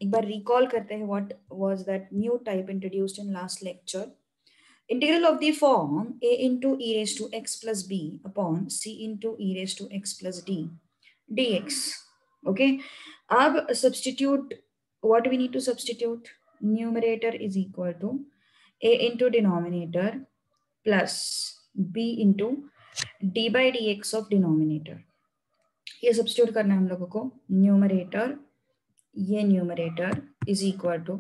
एक बार रिकॉल करते हैं what was that new type introduced in last lecture. Integral of the form a into e raised to x plus b upon c into e raised to x plus d dx. Okay. Ab substitute, what we need to substitute? Numerator is equal to a into denominator plus b into d by dx of denominator. ये substitute करना है हम लोगों को. Numerator, ये numerator is equal to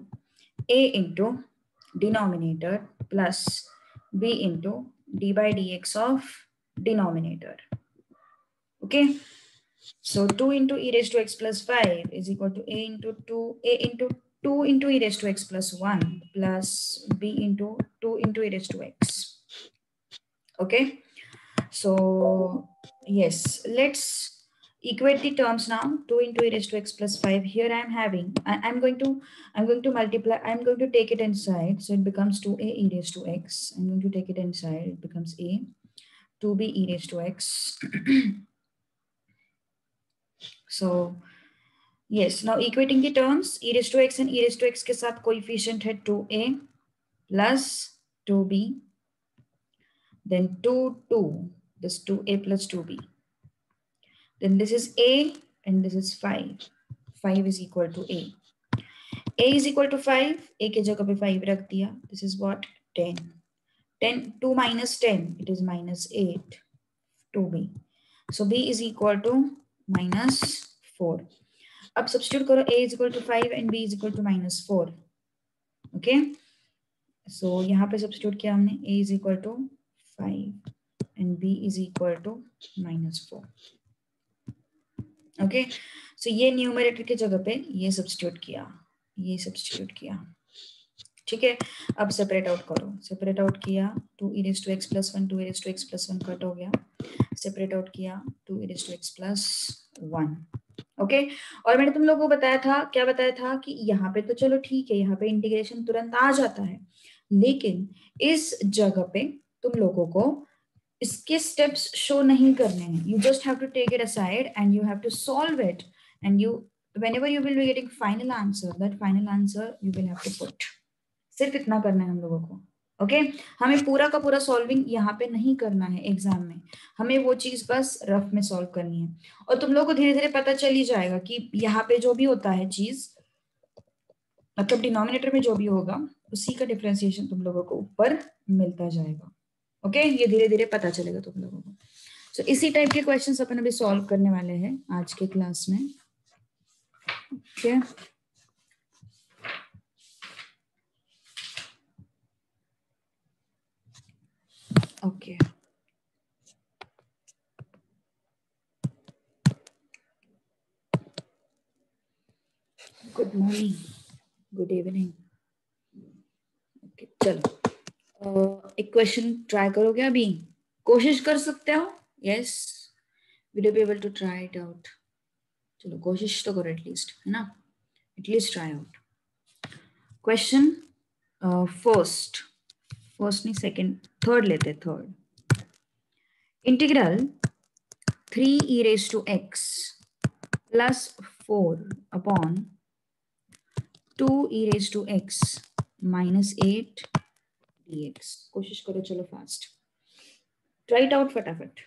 a into denominator plus b into d by dx of denominator. Okay, so 2 into e raised to x plus 5 is equal to a into 2 into e raised to x plus 1 plus b into 2 into e raised to x. Okay, so yes, let's equate the terms now. 2 into e raised to x plus 5. Here I am having, I'm going to multiply, I'm going to take it inside, so it becomes 2a e raised to x. I'm going to take it inside, it becomes a 2b e raised to x. So yes, now equating the terms, e raised to x and e raised to x के साथ coefficient है 2a plus 2b, then 2, this 2a plus 2b. Then this is a and this is 5. 5 is equal to a. A is equal to 5. A के जगह पे 5 रख दिया. This is what? 10. 2 minus 10, it is minus 8. 2b. So b is equal to minus 4. अब substitute करो. A is equal to 5 and b is equal to minus 4. Okay. So यहाँ पे substitute किया हमने. A is equal to 5 and b is equal to minus 4. Okay, so ये numerator की जगह पे ये सब्स्टिट्यूट किया, ठीक है. अब सेपरेट आउट करो. सेपरेट आउट किया 2 e raised to x plus 1, 2 e raised to x plus 1 cut हो गया. सेपरेट आउट किया 2 e raised to x plus 1. Okay, और मैंने तुम लोगों को क्या बताया था कि यहाँ पे तो चलो ठीक है, यहाँ पे इंटीग्रेशन तुरंत आ जाता है, लेकिन इस जगह पे तुम लोगों को इसके स्टेप्स शो नहीं करने हैं. You just have to take it aside and you have to solve it, and you whenever you will be getting final answer, that final answer you will have to put. सिर्फ इतना करना है हम लोगों को. ओके, हमें पूरा का पूरा सॉल्विंग यहाँ पे नहीं करना है एग्जाम में. हमें वो चीज बस रफ में सॉल्व करनी है, और तुम लोगों को धीरे धीरे पता चल ही जाएगा कि यहाँ पे जो भी होता है चीज, मतलब डिनोमिनेटर में जो भी होगा उसी का डिफरेंशिएशन तुम लोगों को ऊपर मिलता जाएगा. ओके, ये धीरे धीरे पता चलेगा तुम लोगों को. सो इसी टाइप के क्वेश्चंस अपन अभी सॉल्व करने वाले हैं आज के क्लास में. Okay, okay, good morning, good evening. Okay, चलो एक क्वेश्चन ट्राई करोगे अभी? कोशिश कर सकते हो? Yes, will you be able to try it out? चलो कोशिश तो करो एटलीस्ट, है ना? At least try out. Question first नहीं, सेकंड, थर्ड लेते. Third, integral 3 e raised to x plus 4 upon 2 e raised to x minus 8 dx. कोशिश करो, चलो फास्ट ट्राई इट आउट फटाफट.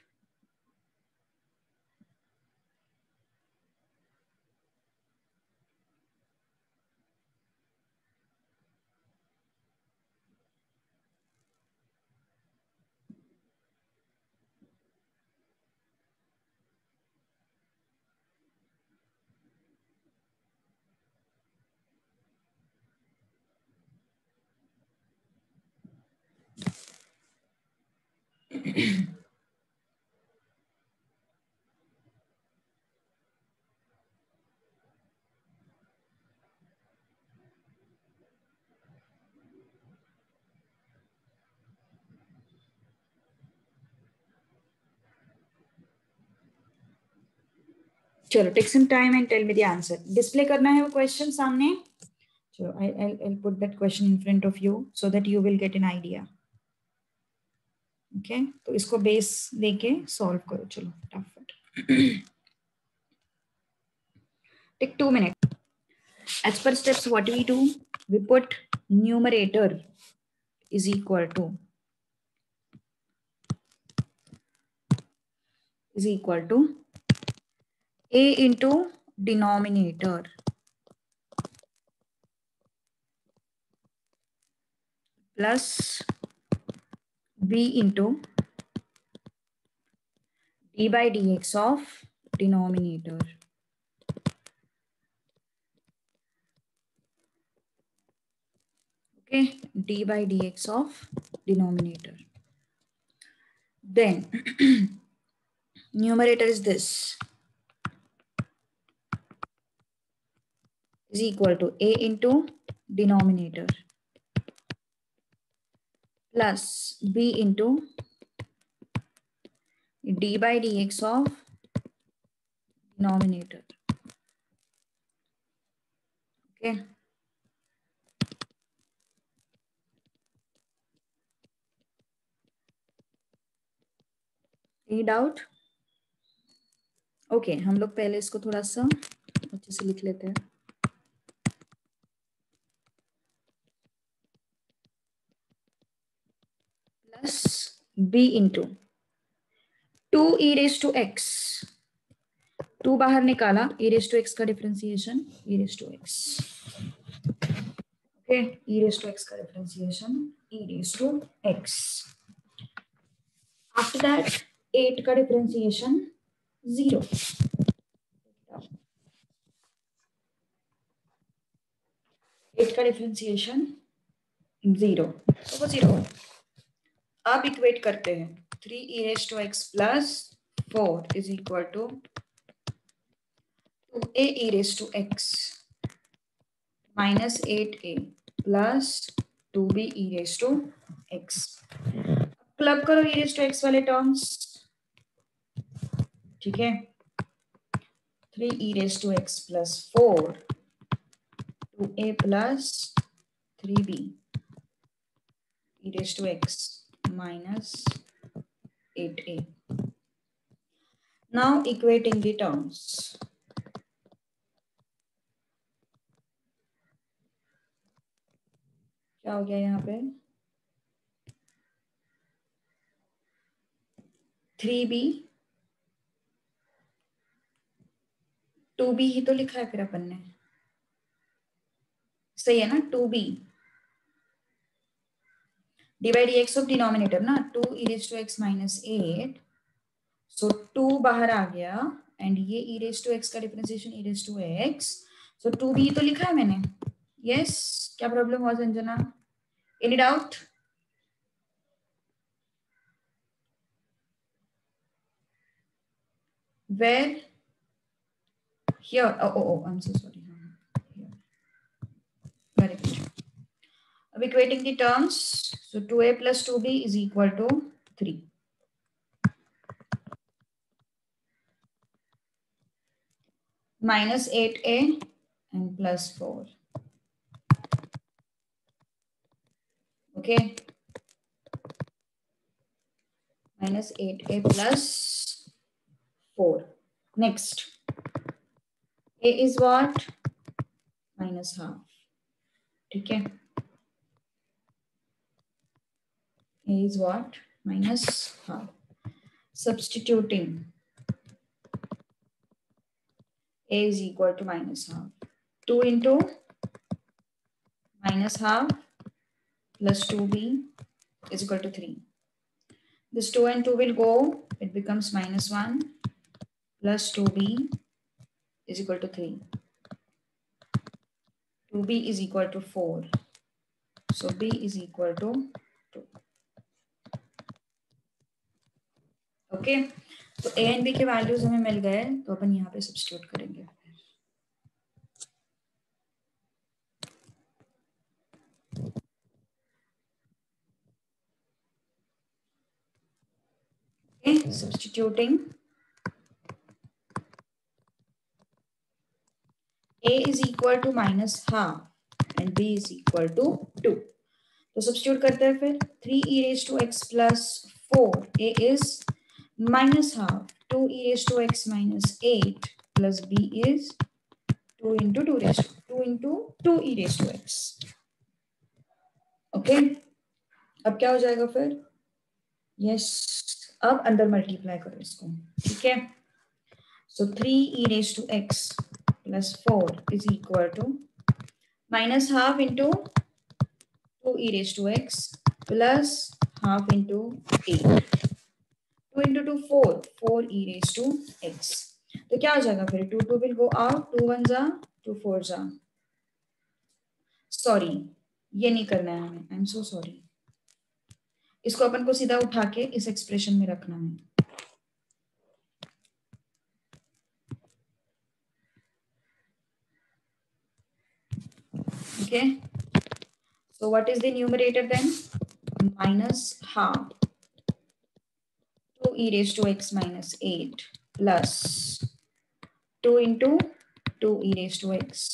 चलो, take some time and tell me the answer. Display करना है वो क्वेश्चन सामने. चलो, I'll put that question in front of you so that you will get an idea. Okay, तो इसको बेस लेके सॉल्व करो. चलो फटाफट, take 2 minute. As per steps, what we do? We put numerator is equal to a into denominator plus b into d by dx of denominator. Okay, d by dx of denominator. Then numerator is this, is equal to a into denominator plus b into d by dx of denominator. Okay. Any doubt? Okay हम लोग पहले इसको थोड़ा सा अच्छे से लिख लेते हैं. Plus b into 2 e raise to x. 2 बाहर निकाला, e रेस टू x का differentiation e raise to x. Okay, e raise to x का differentiation e raise to x. After that 8 का डिफरेंशिएशन 0. 8 का डिफरेंशिएशन 0. तो वो 0. अब इक्वेट करते हैं. 3 e raise to x plus 4 is equal to 2a e raise to x minus 8a plus 2b e raise to x. Club करो e raise to x वाले terms. ठीक है, 3 e raise to x plus 4 2a plus 3b e raise to x minus 8a. Now equating the terms. क्या हो गया यहाँ पे? 3b 2b ही तो लिखा है फिर अपन ने. सही है ना? 2b divide x of denominator ना 2 e raise to x minus 8. So 2 बाहर आ गया एंड ये e रेस टू x का differentiation e raise to x. So 2b तो लिखा है मैंने. यस, क्या प्रॉब्लम हुआ Sanjana? Any doubt? Where? Here. Oh, I'm so sorry. Here. Very good. Now equating the terms. So 2a plus 2b is equal to 3. Minus 8a and plus 4. Okay. Minus 8a plus 4. Next. A is what? Minus half. ठीक है. A is what? Minus half. Substituting. A is equal to minus half. 2 into minus half plus 2b is equal to 3. This 2 and 2 will go. It becomes minus 1 plus 2b is equal to 3. 2b is equal to 4. So b is equal to 2. Okay. तो a and b के values हमें मिल गए, तो अपन यहाँ पे substitute करेंगे. Okay, substituting. A is equal to minus half and b is equal to 2. तो substitute करते हैं फिर. 3 e raised to x plus 4. A is minus half. 2 e raised to x minus 8 plus b is 2 into 2 raised to 2 into 2 e raised to x. Okay, अब क्या हो जाएगा फिर? Yes, अब अंदर मल्टीप्लाई करो इसको, ठीक है। सो 3 e raised to x plus 4 is equal to minus half into 2 e raised to x plus half into 8. 2 into 2 4, 4 e raised to x. तो क्या हो जाएगा फिर? 2 2 will go out, 2 1 जा, 2 4 जा. सॉरी, ये नहीं करना है हमें, आई एम सो सॉरी. इसको अपन को सीधा उठा के इस एक्सप्रेशन में रखना है. Okay, so what is the numerator then? Minus half 2 e raised to x minus 8 plus 2 into 2 e raised to x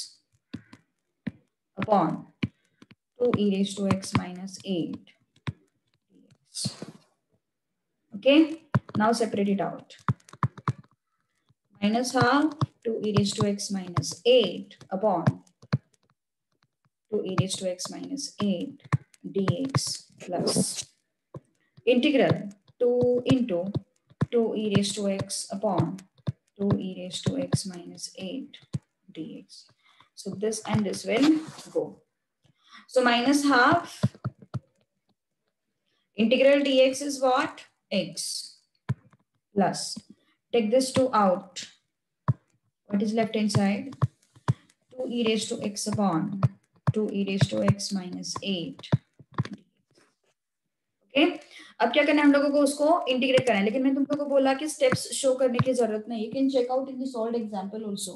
upon 2 e raised to x minus 8 dx. Okay, now separate it out. Minus half 2 e raised to x minus 8 upon 2 e raised to x minus 8 dx plus integral 2 into 2 e raised to x upon 2 e raised to x minus 8 dx. So this and this will go. So minus half integral dx is what? X plus, take this 2 out. What is left inside? 2 e raised to x upon 2 e raised to x minus 8. Okay, अब क्या करना है हम लोगों को? उसको integrate करना है. लेकिन मैं तुम लोगों को बोला कि स्टेप्स शो करने की जरूरत नहीं. You can check out in the solved example also.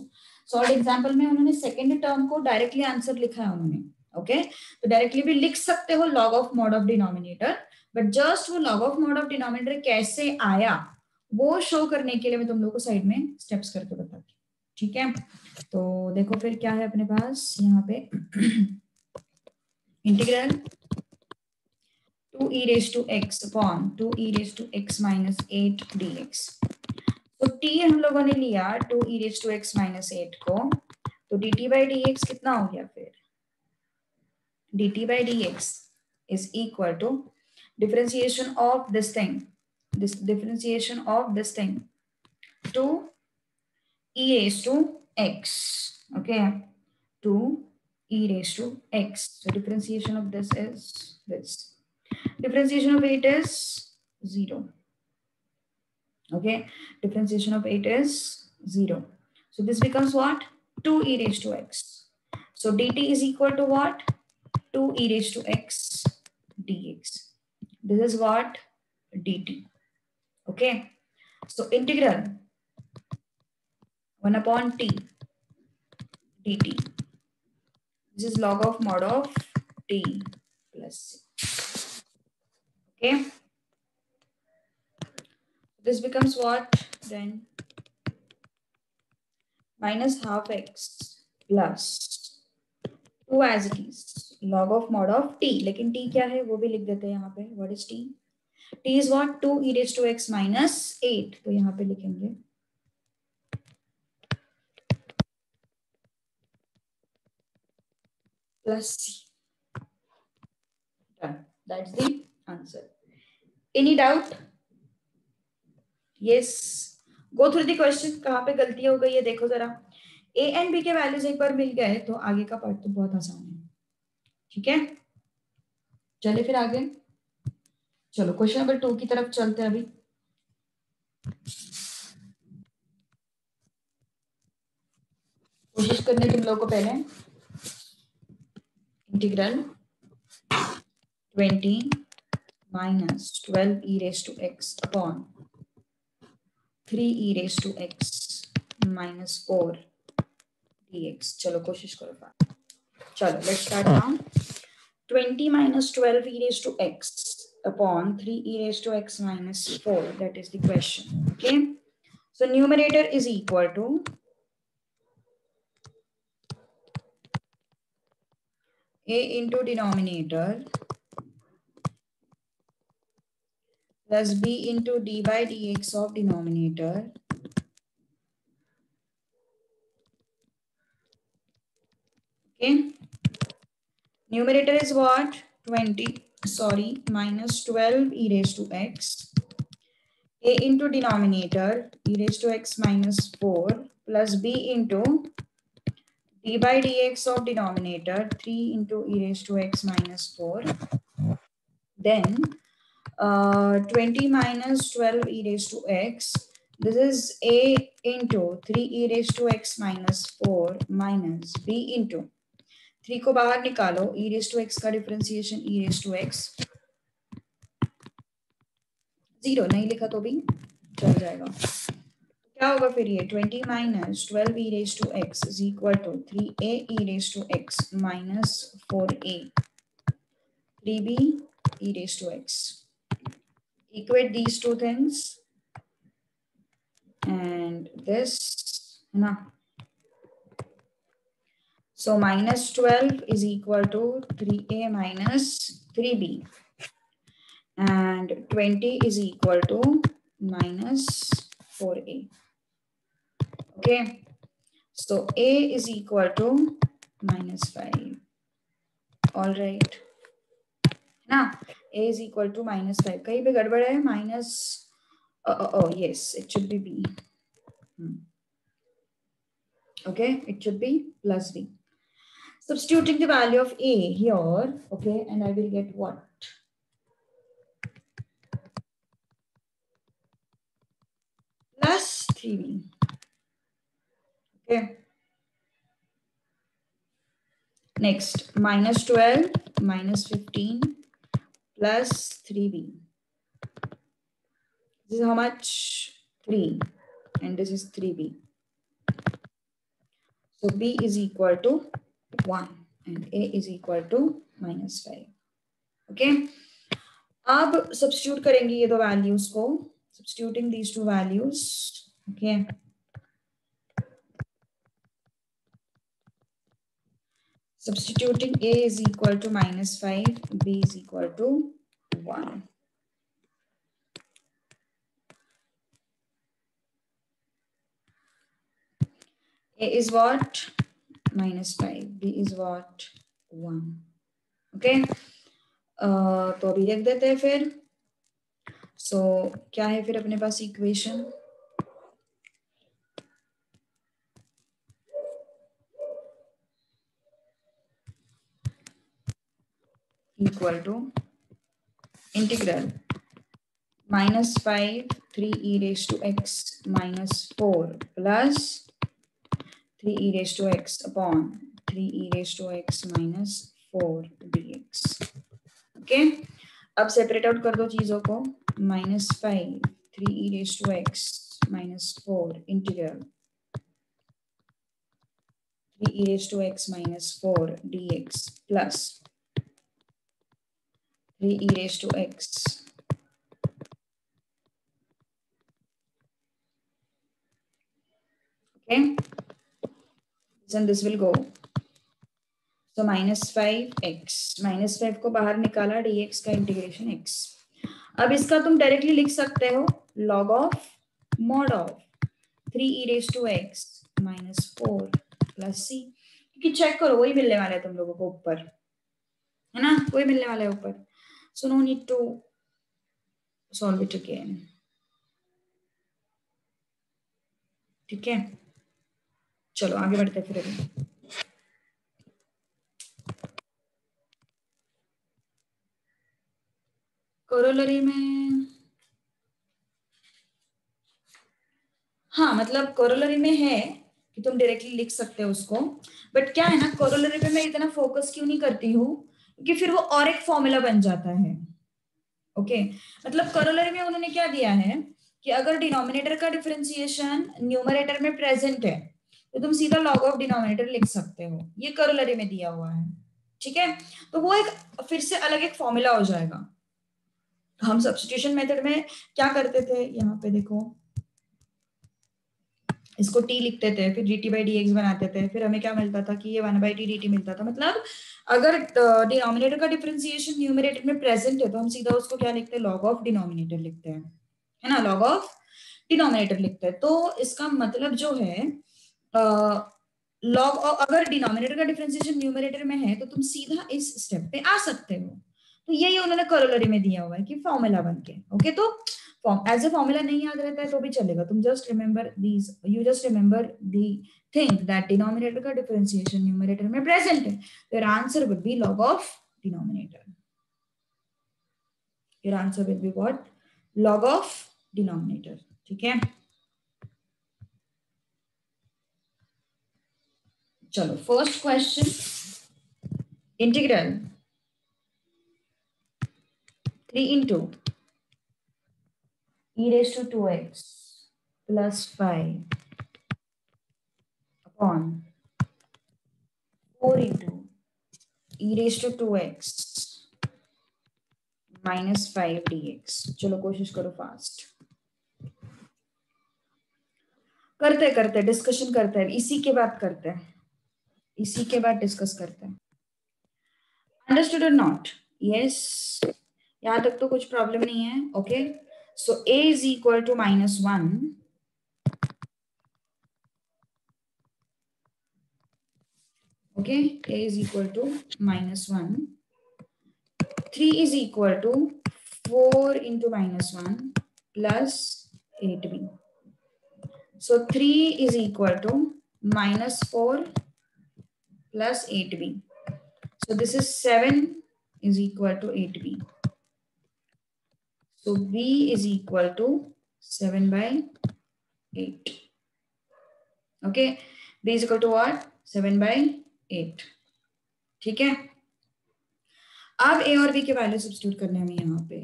Solved example में उन्होंने सेकंड टर्म को डायरेक्टली आंसर लिखा है उन्होंने. ओके, तो डायरेक्टली भी लिख सकते हो log of mod of denominator, but just वो log of mod of denominator कैसे आया वो शो करने के लिए मैं तुम लोगों को साइड में स्टेप्स करके बताती हूँ. ठीक है, तो देखो फिर क्या है अपने पास यहाँ पे. Integral 2 e raised to x upon 2 e raised to x minus 8 dx. तो t हम लोगों ने लिया 2 e raised to x minus 8 को, तो dt by dx कितना हो गया फिर? dt by dx is equal to differentiation of this thing, this differentiation of this thing, 2 e raised to x. Okay, 2 e raised to x. So differentiation of this is this. Differentiation of 8 is 0. Okay, differentiation of 8 is 0. So this becomes what? 2 e raised to x. So dt is equal to what? 2 e raised to x dx. This is what? dt. Okay, so integral 1 upon t dt. This is log of mod of t plus c. Okay, this becomes what then? Minus half x plus 2 as it is log of mod of t. लेकिन t क्या है वो भी लिख देते हैं यहाँ पे. What is t? t is what? 2 e raised to x minus 8. तो यहाँ पे लिखेंगे plus c. Done. That's the answer. Any doubt? Yes. Go through the question. कहाँ पे गलती हो गई है देखो जरा. a and b के वैल्यूज एक बार मिल गए तो आगे का पार्ट तो बहुत आसान है. ठीक है, चलिए फिर आगे. चलो क्वेश्चन नंबर 2 की तरफ चलते हैं. अभी कोशिश करने तुम लोगों को पहले integral 20 minus 12 e raised to x upon 3 e raised to x minus 4 dx. चलो कोशिश करो. चलो let's start now. 20 minus 12 e raised to x upon 3 e raised to x minus 4. That is the question. Okay, so numerator is equal to a into denominator plus b into d by dx of denominator Okay, numerator is what? 20, sorry, minus 12 e raised to x, a into denominator e raised to x minus 4 plus b into d by dx of denominator 3 into e raised to x minus 4. Then 20 minus 12 e raised to x. This is a into 3 e raised to x minus 4 minus b into 3 को बाहर निकालो, e raised to x का differentiation e raised to x 0 नहीं लिखा तो भी चल जाएगा। क्या होगा फिर ये 20 minus 12 e raised to x is equal to 3a e raised to x minus 4a 3b e raised to x. Equate these two things and this na. So minus 12 is equal to 3a minus 3b and 20 is equal to minus 4a. Okay, so a is equal to minus 5. All right, now a is equal to minus 5. कहीं पे गड़बड़ है? Minus oh yes, it should be b. Okay, it should be plus b. Substituting the value of a here, okay, and I will get what? Plus 3b. Okay. Next, minus 12 minus 15 plus 3b. This is how much? 3. And this is 3b. So b is equal to 1 and a is equal to minus 5. Okay. अब substitute करेंगे ये दो values को. Substituting these two values. Okay. Substituting a is equal to minus 5, b is equal to 1. A is what? Minus 5. B is what? 1. Okay. तो अभी लिख देते हैं फिर. So क्या है फिर अपने पास equation? Equal to integral minus 5 3 e raised to x minus 4 plus 3 e raised to x upon 3 e raised to x minus 4 dx. Okay, अब सेपरेट आउट कर दो चीजों को. minus 5 3 e raised to x minus 4 integral 3 e raised to x minus 4 dx plus 3 e raised to x okay, then this will go. So minus 5x minus 5 को बाहर निकाला, dx का integration x. अब इसका तुम डायरेक्टली लिख सकते हो log of mod of 3 e raised to x minus 4 plus c, क्योंकि चेक करो वही मिलने वाला है तुम लोगों को ऊपर, है ना, वही मिलने वाला है ऊपर. So no need to solve it again. ठीक है, चलो आगे बढ़ते हैं फिर अभी. कोरोलरी में हाँ, मतलब कोरोलरी में है कि तुम डायरेक्टली लिख सकते हो उसको, बट क्या है ना, कोरोलरी पे मैं इतना फोकस क्यों नहीं करती हूँ, क्योंकि फिर वो और एक फॉर्मूला बन जाता है. ओके, मतलब कोरोलरी में उन्होंने क्या दिया है कि अगर डिनोमिनेटर का डिफरेंशिएशन न्यूमरेटर में प्रेजेंट है तो तुम सीधा लॉग ऑफ डिनोमिनेटर लिख सकते हो. ये कोरोलरी में दिया हुआ है. ठीक है, तो वो एक फिर से अलग एक फॉर्मूला हो जाएगा. हम सब्स्टिट्यूशन मेथड में क्या करते थे, यहाँ पे देखो, इसको t लिखते थे, फिर dt by dx बनाते थे, फिर हमें क्या मिलता था कि ये 1 by t dt मिलता था. मतलब अगर डिनोमिनेटर का डिफरेंशिएशन न्यूमरेटर में प्रेजेंट है तो हम सीधा उसको क्या लिखते हैं, लॉग ऑफ डिनोमिनेटर लिखते हैं, है ना, लॉग ऑफ डिनोमिनेटर लिखते हैं. तो इसका मतलब जो है लॉग, और अगर डिनोमिनेटर का डिफरेंशिएशन न्यूमरेटर में है तो तुम सीधा इस स्टेप पे आ सकते हो। तो यही उन्होंने करोलरी में दिया हुआ है कि फॉर्मूला बन के, ओके। तो एज ए फॉर्मूला नहीं याद रहता है तो भी चलेगा, तुम just remember these, you just remember the thing that denominator का डिफरेंशिएशन न्यूमरेटर में प्रेजेंट है। Your answer would be log of denominator. Your answer will be what? Log of denominator. ठीक है, चलो first question, integral 3 into e raised to 2x plus 5 upon 4 into e raised to 2x minus 5 dx। चलो कोशिश करो fast, करते करते discussion करते हैं, इसी के बाद करते हैं, इसी के बाद डिस्कस करते हैं। अंडरस्टूड और नॉट? यस, यहां तक तो कुछ प्रॉब्लम नहीं है। Okay, so a is equal to -1, okay, a is equal to -1, 3 is equal to 4 into -1 plus 8b. So 3 is equal to -4 plus 8b. So this is 7 is equal to 8b. So b is equal to 7 by 8. Okay, b is equal to what? 7 by 8. ठीक है, अब a और b के value substitute करने हैं यहाँ पे।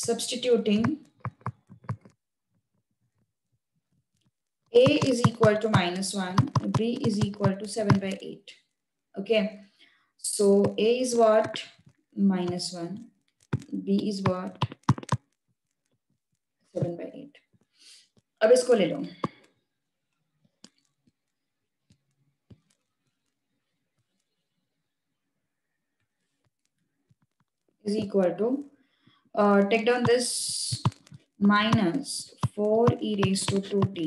Substituting a is equal to -1, b is equal to 7 by 8. Okay, so a is what? -1, b is what? 7 by 8. अब इसको ले लो, is equal to take down this -4 e raised to 2t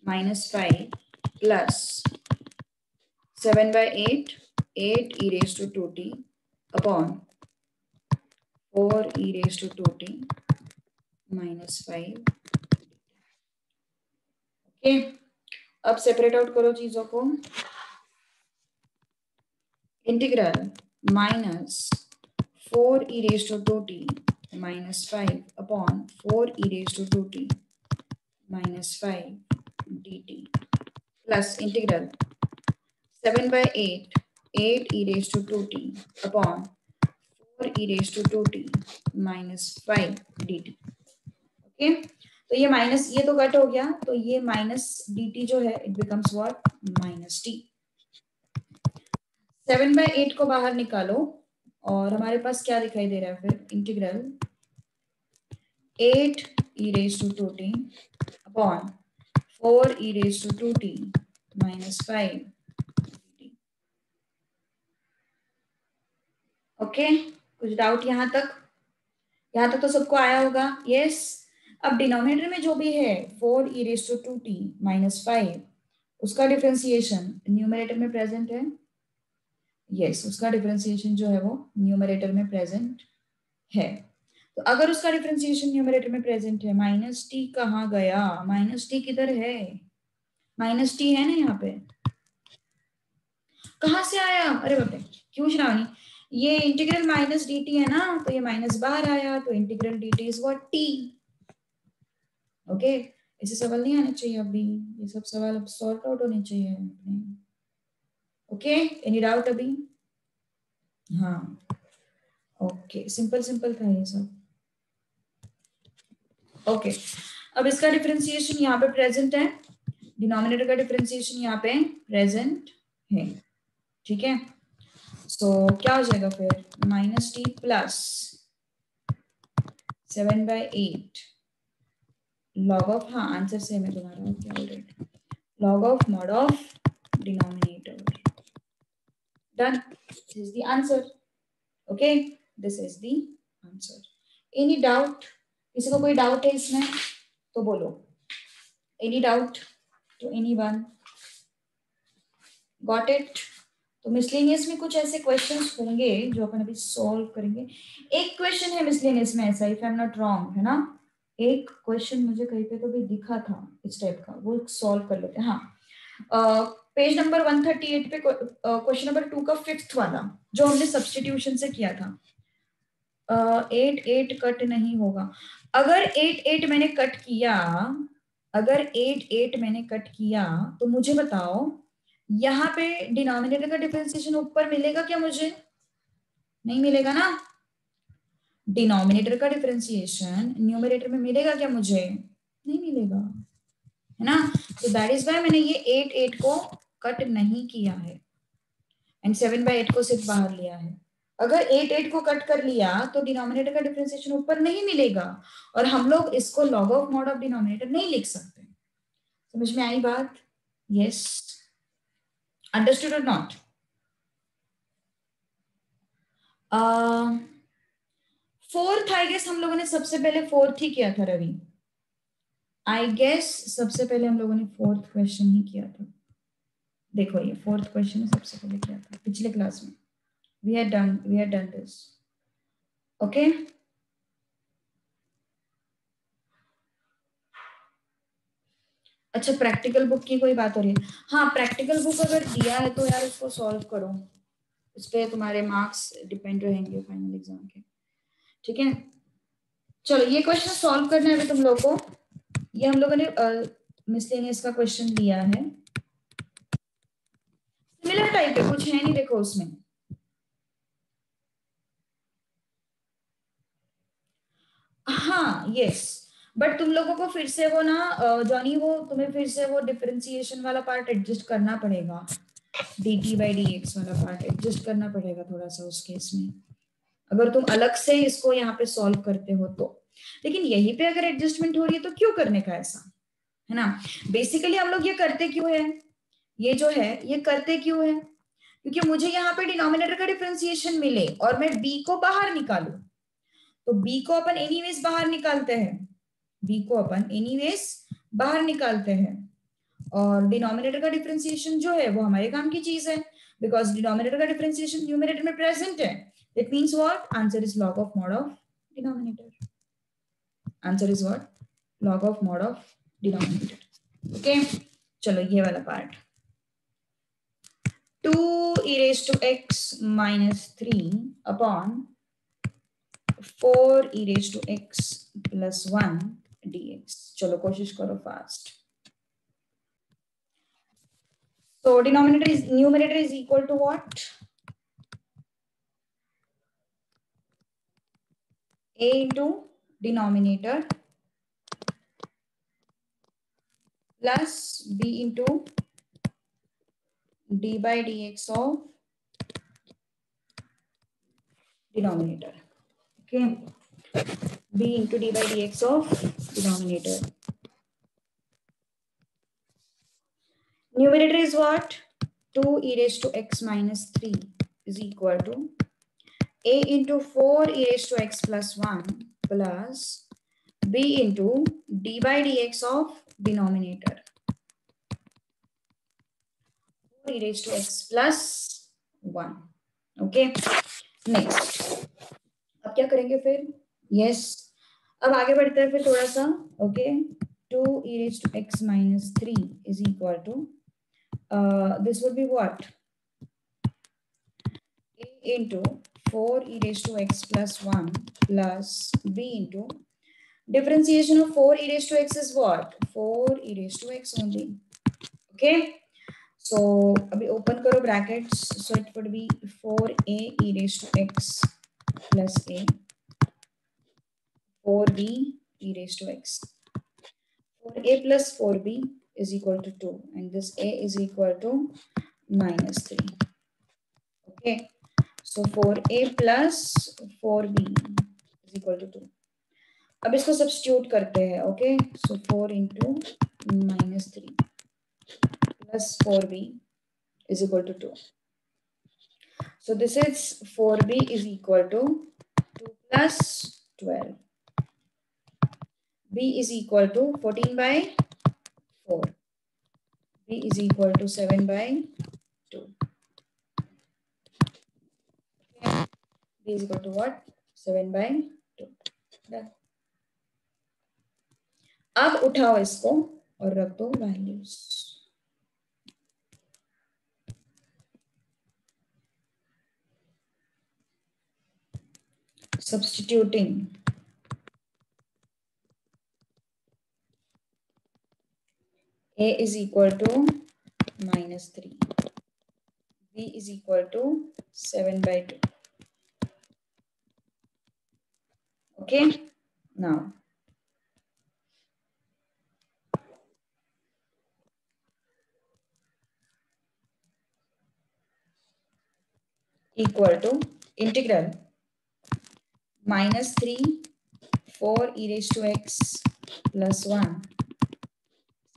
minus 5 plus 7 by 8, 8 e raised to 2t upon 4 e raised to 2t minus 5। Okay, अब separate out करो चीजों को। Integral -4 e raised to 2t minus 5 upon 4 e raised to 2t minus 5 dt plus integral 7 by 8, 8 e raised to 2t upon 4 e raised to 2t minus 5 dt। Okay, तो ये minus, ये तो cut हो गया, तो ये माइनस dt जो है it becomes what? -t। 7 by 8 को बाहर निकालो और हमारे पास क्या दिखाई दे रहा है फिर? Integral 8 e raised to 2t upon 4 e raised to 2t minus 5 dt। Okay, कुछ डाउट यहाँ तक? यहाँ तक तो सबको आया होगा? यस। अब डिनोमिनेटर में जो भी है 4 e raised to 2t minus 5, उसका डिफरेंशिएशन न्यूमरेटर में प्रेजेंट है। यस, उसका डिफरेंशिएशन जो है वो न्यूमरेटर में प्रेजेंट है। तो अगर उसका डिफरेंशिएशन न्यूमरेटर में प्रेजेंट है, -t कहाँ गया? -t किधर है? -t है ना यहाँ पे, कहाँ से आया? अरे बाप रे, क्यों श्रावणी? ये इंटीग्रल -dt है ना, तो ये माइनस बाहर आया, तो integral dt is what? t। Okay, ऐसे सवाल नहीं आने चाहिए अभी, ये सब सवाल अब सॉर्ट आउट होने चाहिए अपने। ओके, एनी डाउट अभी? हाँ, ओके, सिंपल सिंपल था ये सब। ओके, अब इसका डिफरेंशिएशन यहाँ पे प्रेजेंट है, डिनोमिनेटर का डिफरेंशिएशन यहाँ पे प्रेजेंट है। ठीक है, सो क्या हो जाएगा फिर? -t plus 7 by 8 log of, हाँ आंसर सेम है तुम्हारा, क्या already, log of mod of denominator। Done, this is the answer। Okay, this is the answer. Any doubt? किसी को कोई डाउट है इसमें तो बोलो। Any doubt to anyone? Got it? तो मिसलेनियस में कुछ ऐसे क्वेश्चंस होंगे जो अपन अभी सॉल्व करेंगे। एक क्वेश्चन है मिसलेनियस में ऐसा, if I am not wrong, है ना? एक क्वेश्चन मुझे कहीं पे तो भी दिखा था इस टाइप का, वो सॉल्व कर लेते हैं। हाँ, पेज नंबर 138 पे क्वेश्चन नंबर 2 का फिफ्थ वाला जो हमने सब्स्टिट्यूशन से किया था। 8 8 कट नहीं होगा। अगर 8 8 मैंने कट किया, अगर 8 8 मैंने कट किया तो मुझे बताओ यहाँ पे डिनोमिनेटर का डिफरेंशिएशन ऊपर मिलेगा क्या? मुझे नहीं मिलेगा ना। डिनोमिनेटर का डिफरेंशिएशन न्यूमरेटर में मिलेगा क्या? मुझे नहीं मिलेगा, है ना। तो दैट इज वाई मैंने ये 8 8 को कट नहीं किया है एंड 7/8 को सिर्फ बाहर लिया है। अगर 8 8 को कट कर लिया तो डिनोमिनेटर का डिफरेंशिएशन ऊपर नहीं मिलेगा और हम लोग इसको log of mod of denominator नहीं लिख सकते। समझ में आई बात? यस, अंडरस्टूड और नॉट? फोर्थ आई गेस हम लोगों ने सबसे पहले फोर्थ ही किया था रवि। आई गेस सबसे पहले हम लोगों ने फोर्थ क्वेश्चन ही किया था। देखो ये फोर्थ क्वेश्चन सबसे पहले किया था पिछले क्लास में। We had done this. Okay, अच्छा प्रैक्टिकल बुक की कोई बात हो रही है? हाँ, प्रैक्टिकल बुक अगर दिया है तो यार उसको सॉल्व करो, इस पे तुम्हारे मार्क्स डिपेंड रहेंगे फाइनल एग्जाम के। ठीक है, चलो ये क्वेश्चन सॉल्व करना है अभी तुम लोगों को। ये हम लोगों ने मिसलेनियस का क्वेश्चन लिया है, सिमिलर टाइप है, कुछ है नहीं देखो उसमें। हाँ यस, बट तुम लोगों को फिर से वो ना जॉनी, वो तुम्हें फिर से वो डिफरेंशिएशन वाला पार्ट एडजस्ट करना पड़ेगा, dt/dx वाला पार्ट एडजस्ट करना पड़ेगा थोड़ा सा उस केस में, अगर तुम अलग से इसको यहाँ पे सॉल्व करते हो तो। लेकिन यहीं पे अगर एडजस्टमेंट हो रही है तो क्यों करने का ऐसा, है ना। बेसिकली हम लोग ये करते क्यों है, ये जो है ये करते क्यों है, क्योंकि मुझे यहाँ पे डिनोमिनेटर का डिफरेंशिएशन मिले और मैं b को बाहर निकालू। तो b को अपन एनीवेज बाहर निकालते हैं, b को अपन एनीवेज बाहर निकालते हैं, और डिनोमिनेटर का डिफरेंशिएशन जो है वो हमारे काम की चीज है, बिकॉज डिनोमिनेटर का डिफरेंशिएशन न्यूमरेटर में प्रेजेंट है। That means what? Answer is log of mod of denominator. Answer is what? log of mod of denominator. Okay, चलो ये वाला part, 2 e raised to x minus 3 upon 4 e raised to x plus 1 dx. चलो कोशिश करो fast. So denominator is, numerator is equal to what? A into denominator plus b into d/dx of denominator. Okay, b into d/dx of denominator. Numerator is what? 2 e raised to x minus 3 is equal to a into 4 e raised to x plus 1 plus b into d/dx of denominator, 4 e raised to x plus 1. Okay, next अब क्या करेंगे फिर? Yes, अब आगे बढ़ते हैं फिर थोड़ा सा। Okay, 2 e raised to x minus 3 is equal to this would be what? A into 4 e raised to x plus 1 plus b into differentiation of 4 e raised to x is what? 4 e raised to x only. Okay, so abhi open karo brackets, so it would be 4a e raised to x plus a, 4b e raised to x. 4a plus 4b is equal to 2 and this a is equal to minus 3. Okay, so 4a plus 4b is equal to 2. अब इसको substitute करते हैं। Okay, so 4 into minus 3 plus 4b is equal to 2. So this is 4b is equal to 2 plus 12. B is equal to 14 by 4. B is equal to 7 by 2. Okay. B is equal to what? 7 by 2. Done. अब उठाओ इसको और रख दो values. Substituting A is equal to -3. B is equal to 7 by 2. Okay. Now equal to integral -3 4 e raised to x plus 1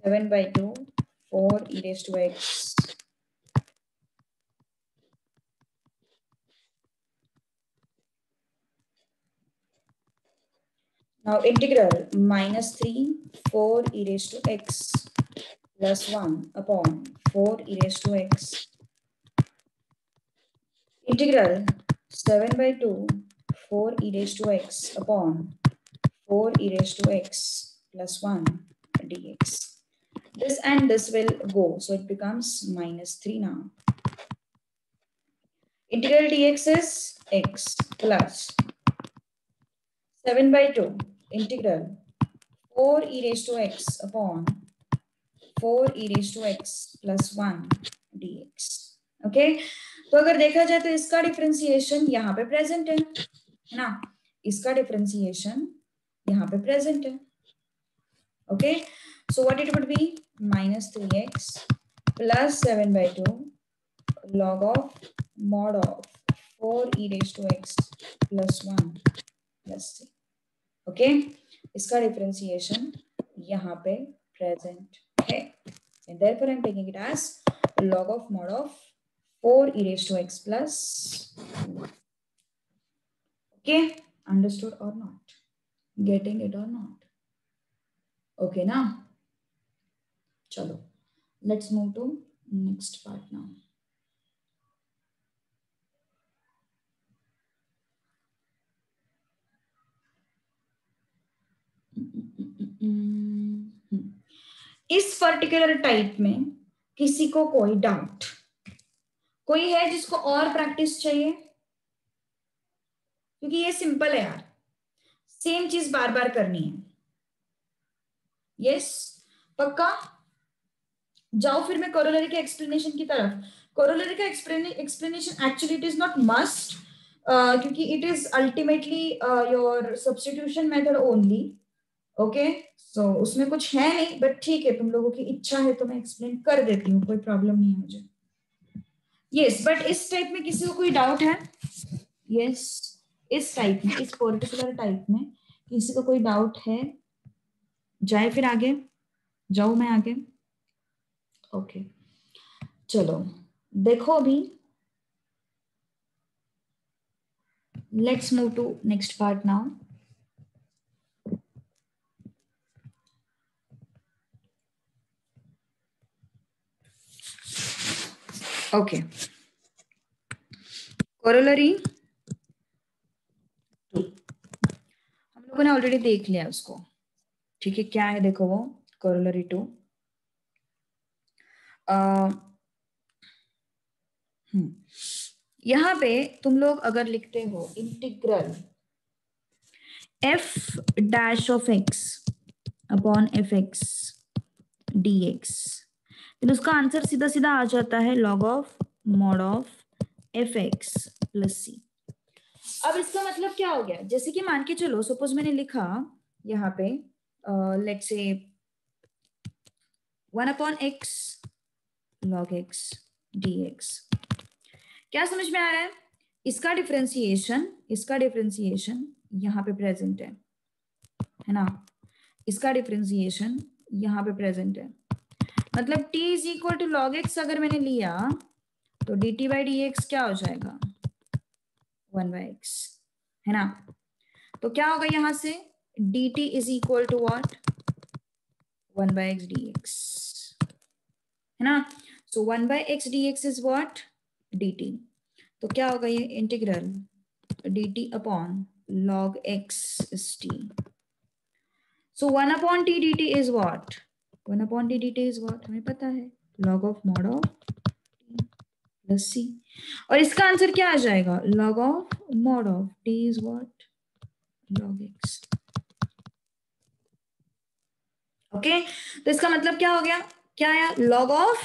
7 by 2 4 e raised to x. Now integral -3 4 e raised to x plus 1 upon 4 e raised to x. Integral 7 by 2 4 e raised to x upon 4 e raised to x plus 1 dx. This and this will go, so it becomes -3 now. Integral dx is x plus 7 by 2 integral 4 e raised to x upon 4 e raised to x plus 1 dx. Okay, तो अगर देखा जाए तो इसका differentiation यहाँ पे present है ना, इसका डिफरेंशिएशन यहाँ पे प्रेजेंट है. Okay, so what it would be -3x plus 7 by 2 log of mod of 4 e raised to x plus 1 plus 3. Okay, इसका डिफरेंशिएशन यहाँ पे प्रेजेंट है, and therefore I'm taking it as log of mod of 4 e raised to x plus 1. Okay, understood or not? Getting it or not? Okay now, chalo, let's move to next part now. इस particular type में किसी को कोई doubt, कोई है जिसको और practice चाहिए? क्योंकि ये सिंपल है यार, सेम चीज बार बार करनी है. यस, पक्का? जाओ फिर मैं कोरोलरी के एक्सप्लेनेशन की तरफ. कोरोलरी का explanation actually it is not must, क्योंकि it is ultimately your substitution method only. Okay, so उसमें कुछ है नहीं, बट ठीक है, तुम लोगों की इच्छा है तो मैं एक्सप्लेन कर देती हूँ, कोई प्रॉब्लम नहीं है मुझे. यस, बट इस टाइप में किसी को कोई डाउट है? यस, इस टाइप में, इस पर्टिकुलर टाइप में किसी को कोई डाउट है? जाए फिर आगे, जाऊं मैं आगे? ओके, चलो देखो अभी, let's move to next part now. Okay, corollary 2 हम लोगों ने ऑलरेडी देख लिया उसको. ठीक है, क्या है देखो वो कोरोलरी 2. यहां पे तुम लोग अगर लिखते हो integral f dash of x upon f x d x, फिर उसका आंसर सीधा सीधा आ जाता है log of mod of f x plus c. अब इसका मतलब क्या हो गया? जैसे कि मान के चलो, सपोज मैंने लिखा यहाँ पे let's say 1 upon x log x d x. क्या समझ में आ रहा है? इसका डिफरेंशिएशन यहाँ पे प्रेजेंट है ना, इसका डिफरेंशिएशन यहाँ पे प्रेजेंट है. मतलब t is equal to log x अगर मैंने लिया तो dt बाई डी एक्स क्या हो जाएगा? 1 बाई एक्स, है ना. तो क्या होगा यहां से, dt is equal to what, 1/x dx, है ना। सो 1/x dx is what, dt। तो क्या होगा ये integral dt upon log x is t। So 1 upon t dt is what? 1 upon t dt is what? हमें पता है, log of mod of t plus c। और इसका आंसर क्या आ जाएगा, log of mod of t is what? log x। Okay, तो इसका मतलब क्या हो गया, क्या आया, log of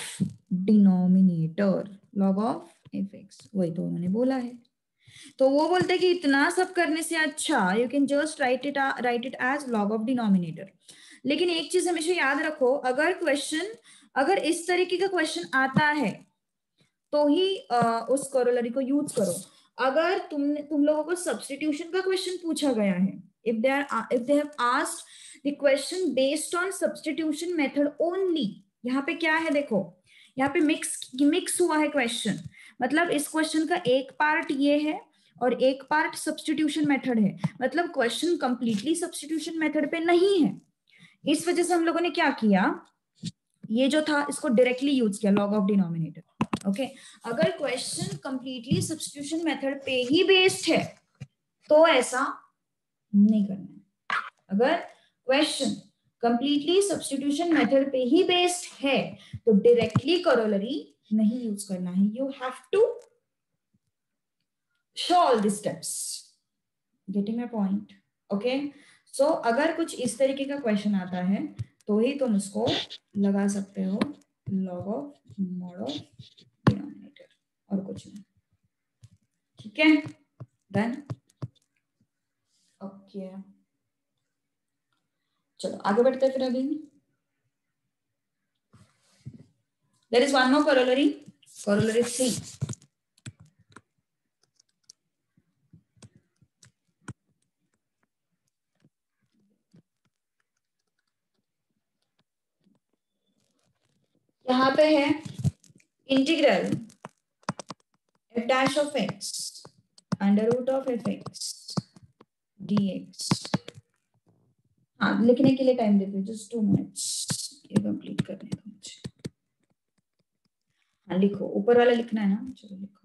denominator, log of fx, वही तो उन्होंने बोला है। तो वो बोलते हैं कि इतना सब करने से अच्छा you can just write it as log of denominator. लेकिन एक चीज हमेशा याद रखो, अगर क्वेश्चन, अगर इस तरीके का क्वेश्चन आता है तो ही उस कोरोलरी को यूज करो। अगर तुम लोगों को सब्स्टिट्यूशन का क्वेश्चन पूछा गया है, if they have asked the question based on substitution method only, यहाँ पे क्या है देखो, यहाँ पे मिक्स हुआ है क्वेश्चन, मतलब इस क्वेश्चन का एक पार्ट ये है और एक पार्ट सब्स्टिट्यूशन मेथड है, मतलब क्वेश्चन कंप्लीटली सब्स्टिट्यूशन मेथड पे नहीं है। इस वजह से हम लोगों ने क्या किया, ये जो था इसको डायरेक्टली यूज किया, लॉग ऑफ डिनोमिनेटर। ओके, अगर क्वेश्चन कंप्लीटली सब्स्टिट्यूशन मेथड पे ही बेस्ड है तो ऐसा नहीं करना है। अगर क्वेश्चन कंप्लीटली सब्स्टिट्यूशन मेथड पे ही बेस्ड है तो डायरेक्टली कोरोलरी नहीं यूज करना है, you have to show all the steps. Getting my point? Okay, so अगर कुछ इस तरीके का क्वेश्चन आता है तो ही तुम उसको लगा सकते हो log of mod of denominator, और कुछ नहीं। ठीक है, डन। ओके, चलो आगे बढ़ते हैं फिर। अभी there is one more corollary, corollary 3। यहाँ पे है integral f dash of x under root of fx dx। हाँ, लिखने के लिए टाइम देते, जस्ट 2 मिनट्स, ये कंप्लीट करने दो मुझे। हाँ लिखो, ऊपर वाला लिखना है ना, चलो लिखो।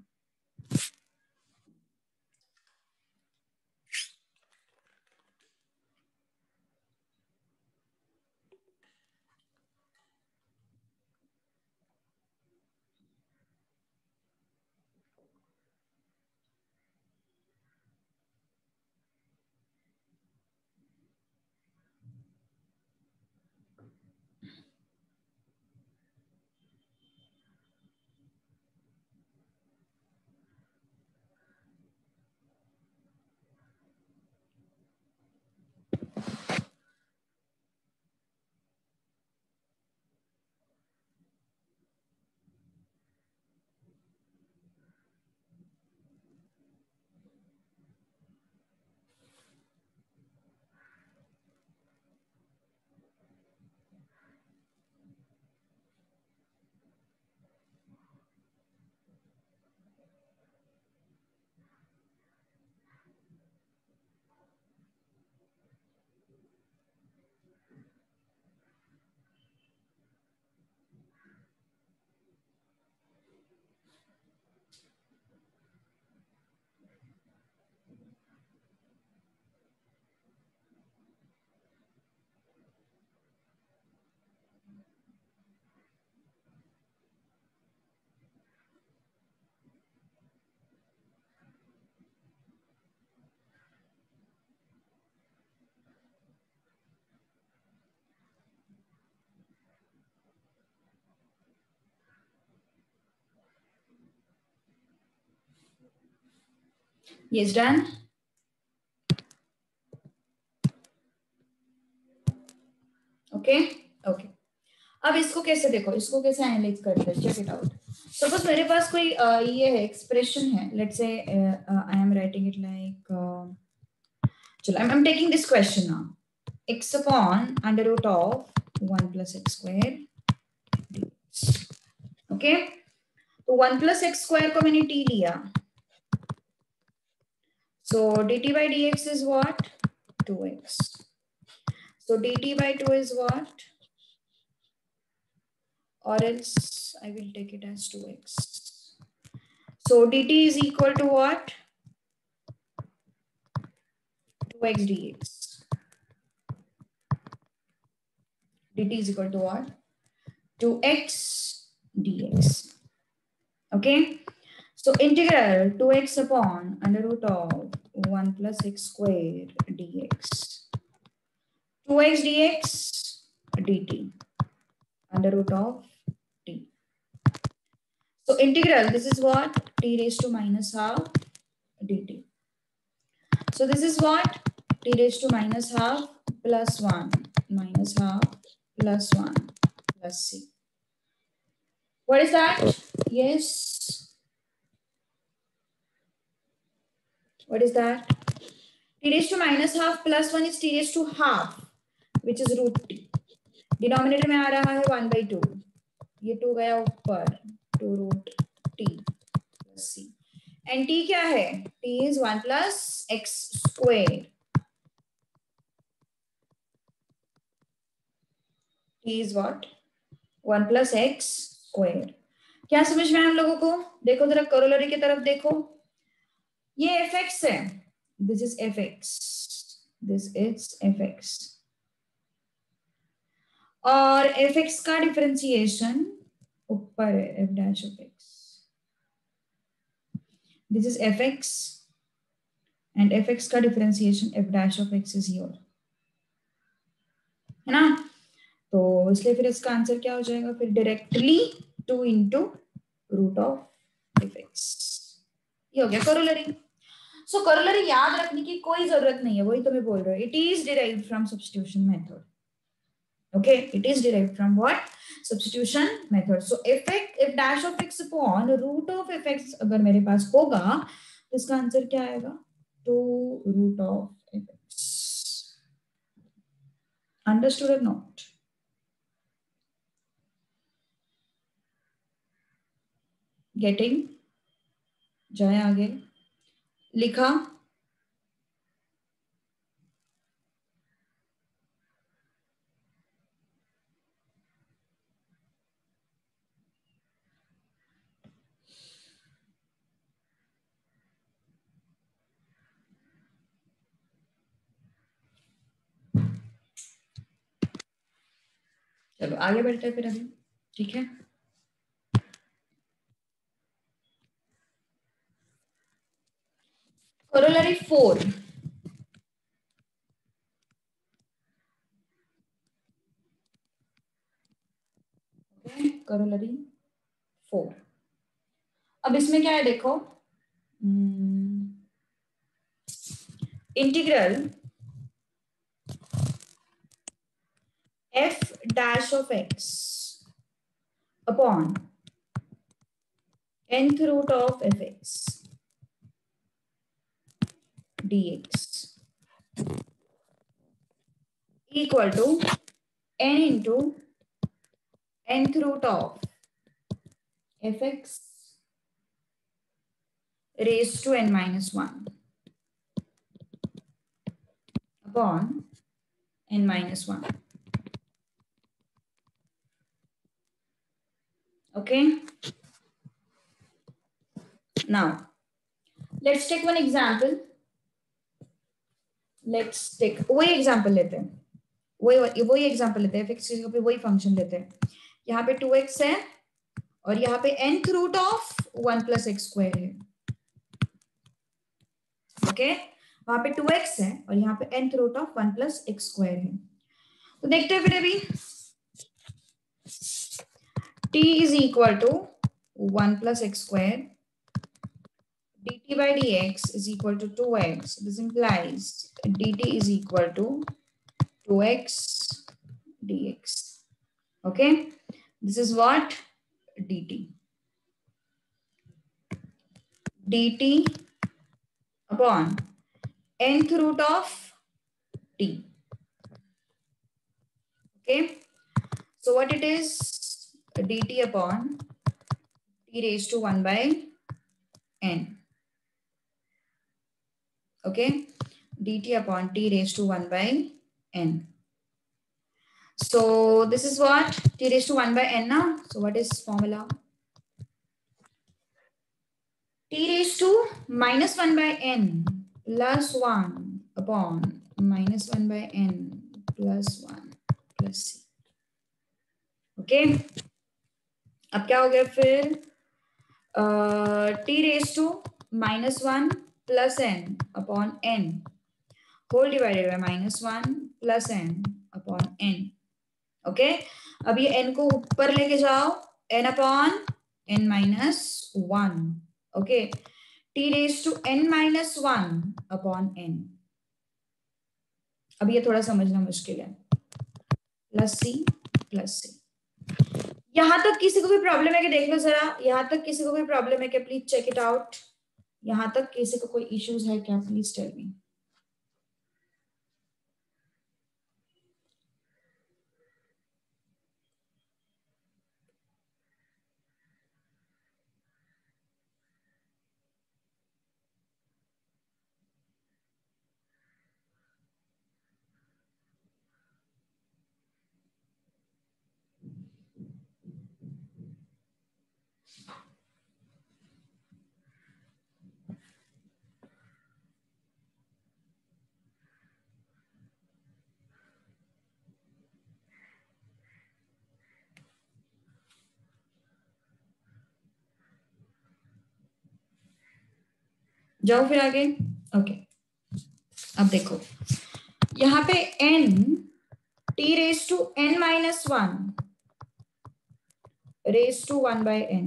Yes, done. ओके ओके, अब इसको कैसे देखो, इसको कैसे एनालाइज करते हैं, चेक इट आउट। सपोज मेरे पास कोई ये है एक्सप्रेशन है, let's say I am writing it like, चलो I am taking this question now, x upon under root of 1 plus x square dx। Okay, तो 1 plus x square को मैंने t लिया, so dt by dx is what, 2x. So dt by 2 is what? Or else I will take it as 2x. So dt is equal to what? 2x dx. Dt is equal to what? 2x dx. Okay. So integral 2x upon under root of 1 plus x square dx. 2x dx dt under root of t. So integral, this is what? T raised to minus half dt. So this is what? T raised to minus half plus 1 minus half plus 1 plus c. What is that? Yes. What is that? T raised to minus half plus 1 is t raised to half, which is root t. Denominator में आ रहा है 1/2. ये 2 गया ऊपर 2 root t plus c. And t क्या है? t is 1 plus x square. t is what? 1 plus x square. क्या समझ में हम लोगों को? देखो जरा करोलरी की तरफ देखो. ये fx है. This is fx. This is fx. और fx का डिफरेंशिएशन ऊपर है f dash of x. This is fx and fx का differentiation f dash of x is here, है ना? तो इसलिए फिर इसका आंसर क्या हो जाएगा? फिर directly 2 into root of fx. ये हो गया करोलरी. सो करोलरी याद रखने की कोई जरूरत नहीं है, वही तो मैं बोल रहा हूँ. It is derived from substitution method. Okay, it is derived from what? Substitution method. So f dash of x upon root of fx अगर मेरे पास होगा तो इसका आंसर क्या आएगा? 2 root of fx. Understood or not? Getting? जाए आगे. लिखा? चलो आगे बढ़ते हैं फिर अभी. ठीक है. Corollary 4. Okay, corollary 4. अब इसमें क्या है देखो. Integral f dash of x upon nth root of fx dx equal to n into nth root of fx raised to n minus 1 upon n minus 1. Okay. Now, let's take one example. Let's take वही example लेते हैं. वही example लेते हैं. fx पे वही function लेते हैं. यहाँ पे 2x है और यहाँ पे nth root of 1 plus x square है. Okay? वहां पे 2x है और यहाँ पे nth root of 1 plus x square है. तो देखते हैं फिर अभी. t is equal to 1 plus x square. dt by dx is equal to 2x. This implies dt is equal to 2x dx. Okay? This is what? dt. dt upon nth root of t. Okay? So what it is? dt upon t raised to 1 by n. Okay, dt upon t raised to 1 by n. So this is what? T raised to 1 by n now. So what is formula? T raised to minus 1 by n plus 1 upon minus 1 by n plus 1 plus c. ओके, अब क्या हो गया फिर? T raise to minus one plus n upon n whole divided by minus one plus n upon n. Okay, अब ये n को ऊपर लेके जाओ, n upon n minus one. Okay, t raise to n minus one upon n. अब ये थोड़ा समझना मुश्किल है. Plus c plus c. यहां तक किसी को भी प्रॉब्लम है कि देख लो जरा, यहां तक किसी को भी प्रॉब्लम है कि प्लीज चेक इट आउट. यहां तक किसी को कोई इश्यूज है क्या? Please tell me. जाओ फिर आगे. ओके, अब देखो यहां पे n t raise to n minus one raise to one by n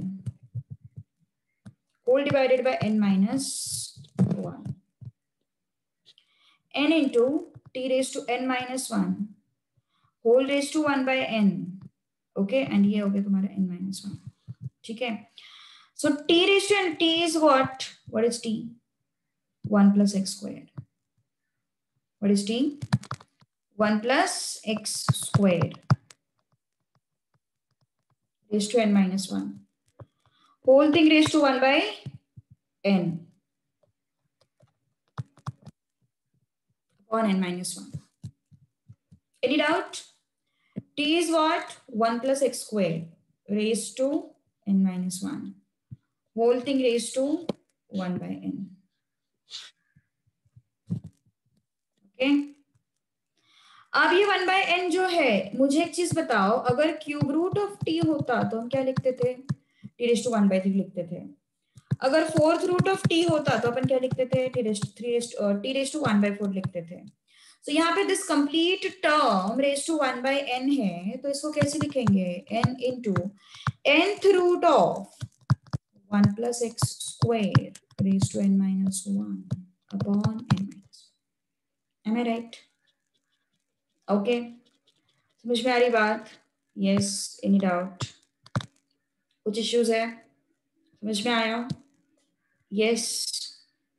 whole divided by n minus one. n into t raise to n minus one whole raise to one by n. Okay, and ये हो गया तुम्हारा n minus one. ठीक है, so t raise to n, t is what? What is t? 1 plus x squared. What is t? 1 plus x squared raised to n minus 1. Whole thing raised to 1 by n upon n minus 1. Any doubt? T is what? 1 plus x squared raised to n minus 1. Whole thing raised to 1 by n. Okay? अब ये 1 by n जो है, मुझे एक चीज बताओ, अगर cube root of t होता तो हम क्या लिखते थे? t रेज टू 1 by 3 लिखते थे. अगर फोर्थ रूट ऑफ t होता तो अपन क्या लिखते थे? t रेज टू 1 by 4 लिखते थे. So यहाँ पे this complete term raise to 1 by n है, तो इसको कैसे लिखेंगे? n into nth root of 1 plus x square raised to n minus 1 upon n minus 1. Am I right? Okay, समझ में आ रही बात? Yes, any doubt? कुछ इश्यूज है? समझ में आया? Yes,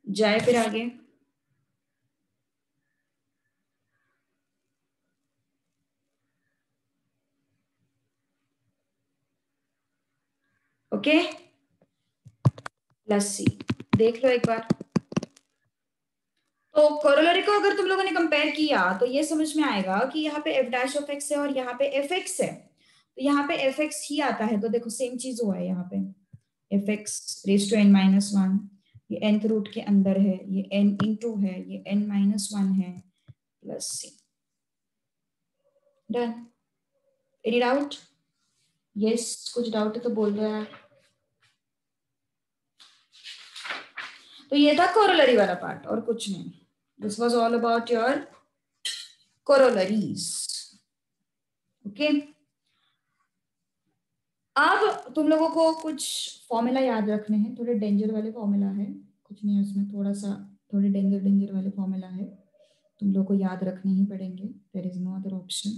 जाए फिर आगे. ओके, प्लस सी देख लो एक बार. तो कोरोलरी को अगर तुम लोगों ने कंपेयर किया तो ये समझ में आएगा कि यहाँ पे एफ डैश ऑफ एक्स है और यहाँ पे एफ एक्स है, तो यहाँ पे एफ एक्स ही आता है. तो देखो सेम चीज हुआ है यहाँ पे, f x raise to n minus one, ये nth रूट के अंदर है, ये n इंटू है, ये n माइनस वन है, plus c. Done. Any doubt? Yes, कुछ डाउट है तो बोल रहा है. तो ये था कोरोलरी वाला पार्ट और कुछ नहीं. This was all about your corollaries. Okay, अब तुम लोगों को कुछ फॉर्मूला याद रखने हैं. थोड़े डेंजर वाले फॉर्मूला है, कुछ नहीं है उसमें, थोड़े डेंजर वाले फॉर्मूला है, तुम लोगों को याद रखने ही पड़ेंगे. There is no other option.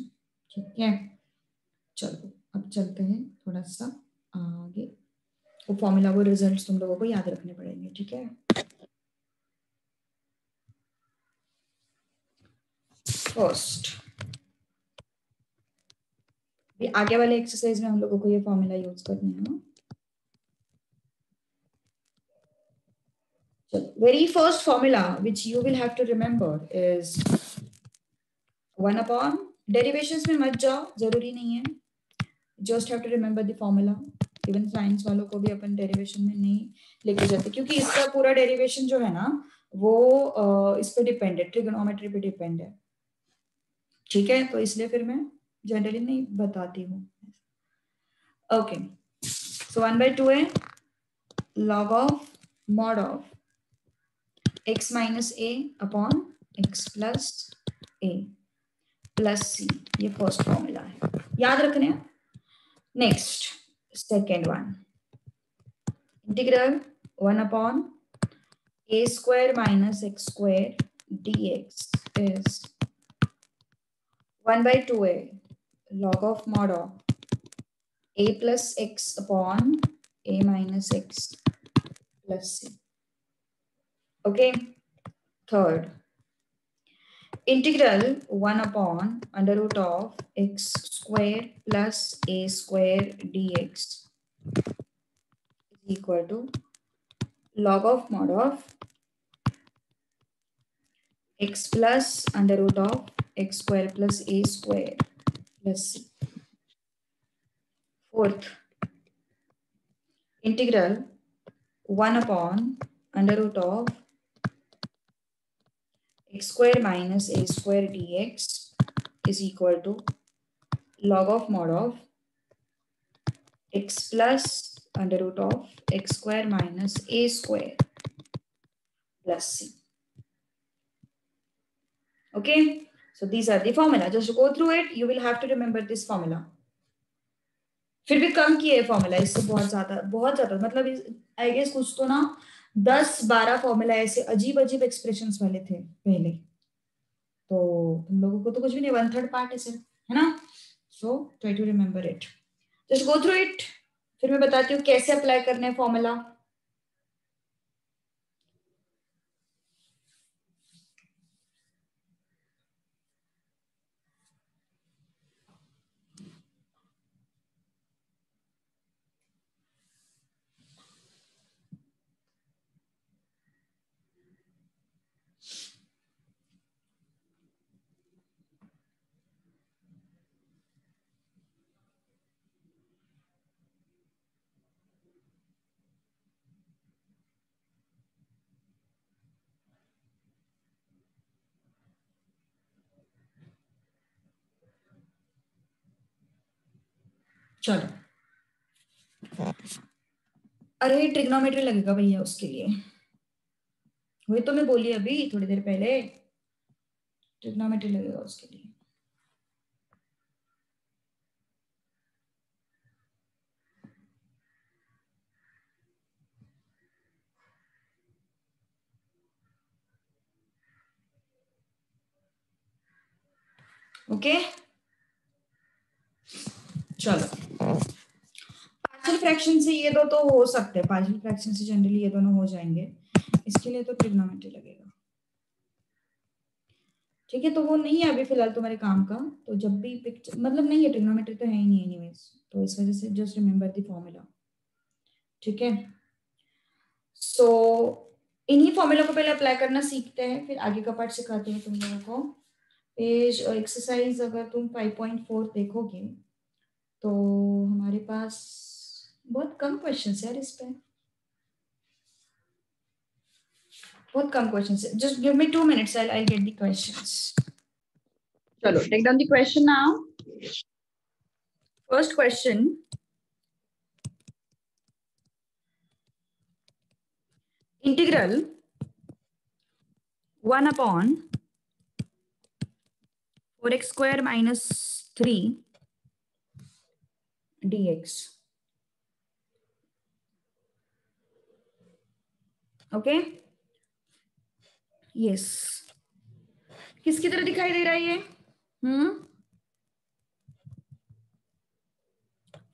ठीक है, चलो अब चलते हैं थोड़ा सा आगे. वो फॉर्मूला, वो रिजल्ट्स तुम लोगों को याद रखने पड़ेंगे. ठीक है, फर्स्ट आगे वाले एक्सरसाइज में हम लोगों को ये फॉर्मूला यूज करना है. चलो very first formula which you will have to remember is 1 upon derivations में मत जाओ, जरूरी नहीं है, just have to remember the formula. Even science वालों को भी अपन डेरिवेशन में नहीं लेके जाते, क्योंकि इसका पूरा डेरिवेशन जो है ना वो इस पे डिपेंड है, ट्रिगोनोमेट्री पे डिपेंड है, ठीक है, तो इसलिए फिर मैं जनरली नहीं बताती हूँ. ओके, सो 1/2 है log of mod of x minus a upon x plus a plus c. ये फर्स्ट फॉर्मूला है, याद रखने हैं. Next second one, integral 1 upon a square minus x square dx is 1/2a log of mod of a plus x upon a minus x plus c. Okay, third, integral 1 upon under root of x square plus a square dx is equal to log of mod of x plus under root of x square plus a square plus c. Fourth, integral 1 upon under root of x square minus a square dx is equal to log of mod of x plus under root of x square minus a square plus c. Okay, so these are the formula. Just go through it. You will have to remember this formula. फिर भी कम किए formula, इससे बहुत ज्यादा मतलब I guess कुछ तो ना 10-12 फॉर्मूला ऐसे अजीब अजीब एक्सप्रेशंस वाले थे पहले, तो तुम लोगों को तो कुछ भी नहीं, 1/3 पार्ट है सिर्फ, है ना. So try to remember it, just go through it, फिर मैं बताती हूँ कैसे अप्लाई करना है फॉर्मूला. चलो, अरे ट्रिग्नोमेट्री लगेगा भैया उसके लिए, वही तो मैं बोली अभी थोड़ी देर पहले, ट्रिग्नोमेट्री लगेगा उसके लिए. ओके, चलो, पार्शियल फ्रैक्शन से ये दो तो हो सकते हैं, पार्शियल फ्रैक्शन से जनरली ये दोनों हो जाएंगे, इसके लिए तो ट्रिग्नोमेट्री लगेगा. ठीक है, तो वो नहीं है अभी फिलहाल तुम्हारे काम का, तो जब भी पिक्चर मतलब नहीं है, ट्रिग्नोमेट्री तो है ही नहीं एनीवेज, तो इस वजह से जस्ट रिमेंबर द फॉर्मूला. ठीक है, सो इन्हीं फॉर्मूला को पहले अप्लाई करना सीखते हैं, फिर आगे का पार्ट सिखाते हैं तुम लोगों को. पेज एक्सरसाइज अगर तुम 5.4 देखोगे तो हमारे पास बहुत कम क्वेश्चन है यार, इस पे बहुत कम क्वेश्चन है. Just give me 2 minutes, I'll get the questions. चलो, take down the question now. First question, integral 1 upon 4x square minus 3 dx. Okay, yes, किसकी तरह दिखाई दे रहा है ये?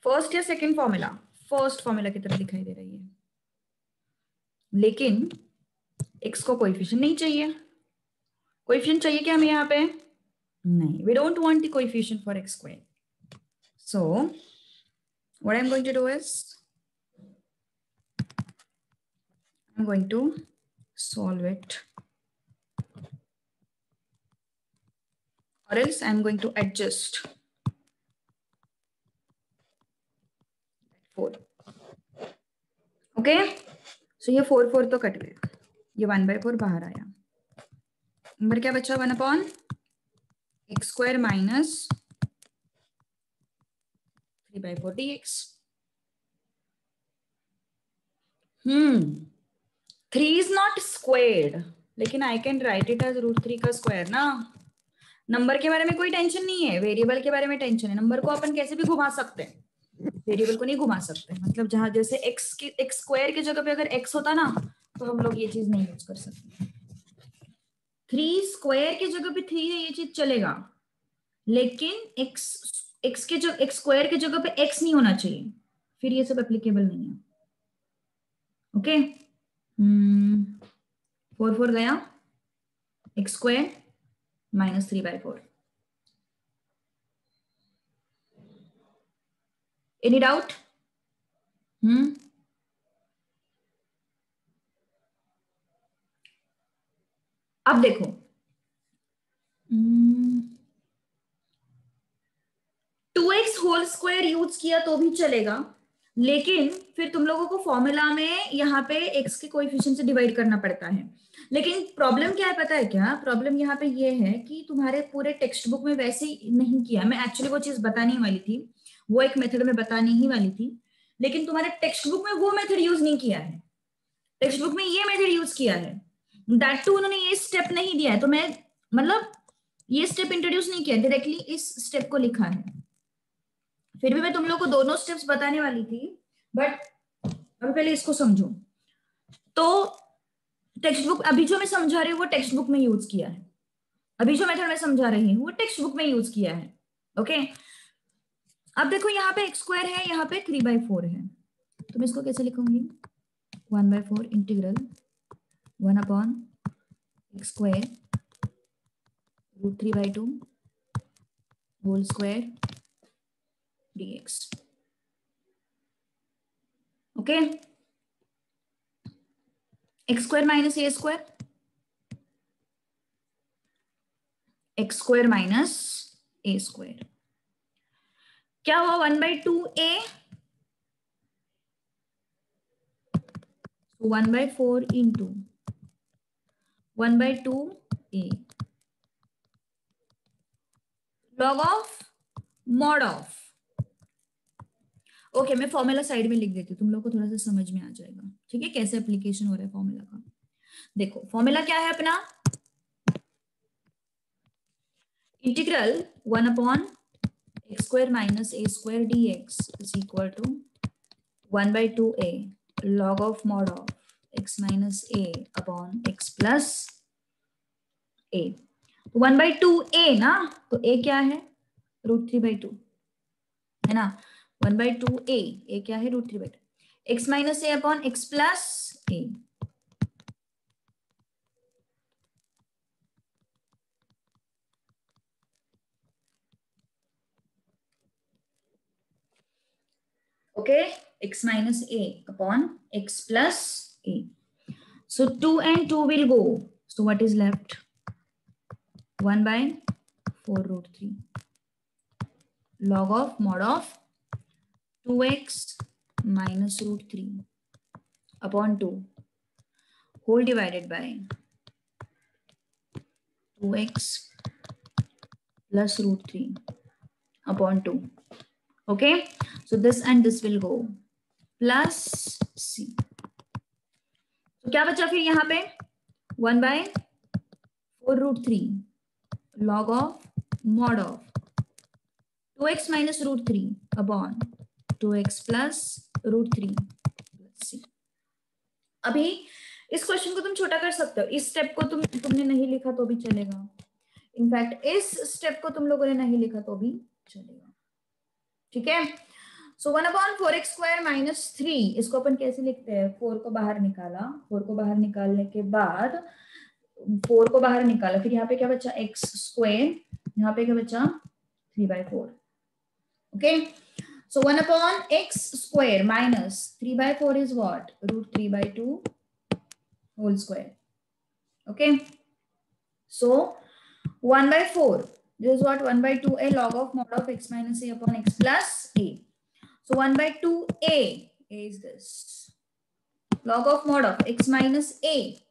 फर्स्ट या सेकंड फॉर्मूला? फर्स्ट फॉर्मूला की तरह दिखाई दे रही है, लेकिन x को कोएफिशिएंट नहीं चाहिए. कोएफिशिएंट चाहिए क्या हमें यहाँ पे? नहीं, we don't want the coefficient for x square. So what I'm going to do is I'm going to solve it, or else I'm going to adjust 4. Okay, so ये 4 4 तो कट गए, ये 1/4 बाहर आया, नंबर क्या बचा, 1/x² minus 3/4 dx. 3 is not squared, लेकिन I can write it as √3 का स्क्वायर ना. नंबर के बारे में कोई टेंशन नहीं है, वेरिएबल के बारे में टेंशन है. नंबर को अपन कैसे भी घुमा सकते हैं, वेरिएबल को नहीं घुमा सकते. मतलब जहां जैसे x स्क्वायर की जगह पे अगर x होता ना, तो हम लोग ये चीज नहीं यूज कर सकते. 3 स्क्वायर की जगह पे 3 है, ये चीज चलेगा, लेकिन x स्क्वायर की जगह पे x नहीं होना चाहिए, फिर ये सब एप्लीकेबल नहीं है. ओके, 4 4 गया, x² माइनस 3/4. Any doubt? अब देखो, 2x होल स्क्वायर यूज किया तो भी चलेगा, लेकिन फिर तुम लोगों को फॉर्मूला में यहाँ पे x के कोएफिशिएंट से डिवाइड करना पड़ता है. लेकिन प्रॉब्लम क्या है पता है क्या, प्रॉब्लम यहाँ पे ये है कि तुम्हारे पूरे टेक्स्ट बुक में वैसे ही नहीं किया. मैं एक्चुअली वो चीज बताने वाली थी, वो एक मेथड में बताने ही वाली थी, लेकिन तुम्हारे टेक्स्ट बुक में वो मेथड यूज नहीं किया है. टेक्स्ट बुक में ये मेथड यूज किया है, दैट टू उन्होंने ये स्टेप नहीं दिया है. तो मैं मतलब ये स्टेप इंट्रोड्यूस नहीं किया, डायरेक्टली इस स्टेप को लिखा है. फिर भी मैं तुम लोग को दोनों स्टेप्स बताने वाली थी, बट अभी पहले इसको समझो. तो टेक्स्ट बुक, अभी जो मैं समझा रही हूँ वो टेक्स्ट बुक में यूज किया है, अभी जो मेथड मैं समझा रही हूँ वो टेक्स्ट बुक में यूज किया है. ओके, अब देखो यहाँ पे x² है, यहाँ पे 3/4 है, तो मैं इसको कैसे लिखूंगी, 1/4 integral 1/x² √3/2 whole square dx. Okay, x² minus a² x² minus a², क्या हुआ, 1/2a, 1/4 into 1/2a log of mod of. Okay, मैं फॉर्मूला साइड में लिख देती हूँ, तुम लोग को थोड़ा सा समझ में आ जाएगा. ठीक है, कैसे एप्लीकेशन हो रहा है फॉर्मूला का. देखो फॉर्मूला क्या है अपना, integral 1/x² minus a² dx is equal to 1/2a log of mod of x minus a upon x plus a. 1/2a ना, तो a क्या है, √3/2 है ना. 1/2a, a क्या है, √3/2, x minus a upon x plus a. Okay, x minus a upon x plus a. So 2 and 2 will go. So what is left? 1/4 √3 log of mod of 2x minus √3 upon 2 whole divided by 2x plus √3 upon 2. Okay, so this and this will go plus c. तो क्या बचा फिर यहाँ पे, 1/4 √3 log of mod of 2x minus √3 upon 2x plus √3 plus c. अभी इस question को तुम छोटा कर सकते हो, इस स्टेप को तुमने नहीं लिखा तो भी चलेगा, इनफैक्ट इस स्टेप को तुम लोगों ने नहीं लिखा तो भी चलेगा. ठीक है, सो 1/4x² माइनस 3, इसको अपन कैसे लिखते हैं, 4 को बाहर निकाला, 4 को बाहर निकालने के बाद 4 को बाहर निकाला, फिर यहाँ पे क्या बचा, x², यहाँ पे क्या बचा, 3/4. Okay, so 1/x² minus 3/4 is what, √3/2 whole square. Okay, so 1/4, this is what 1/2a log of mod of x minus a upon x plus a. So 1/2a is this log of mod of x minus a,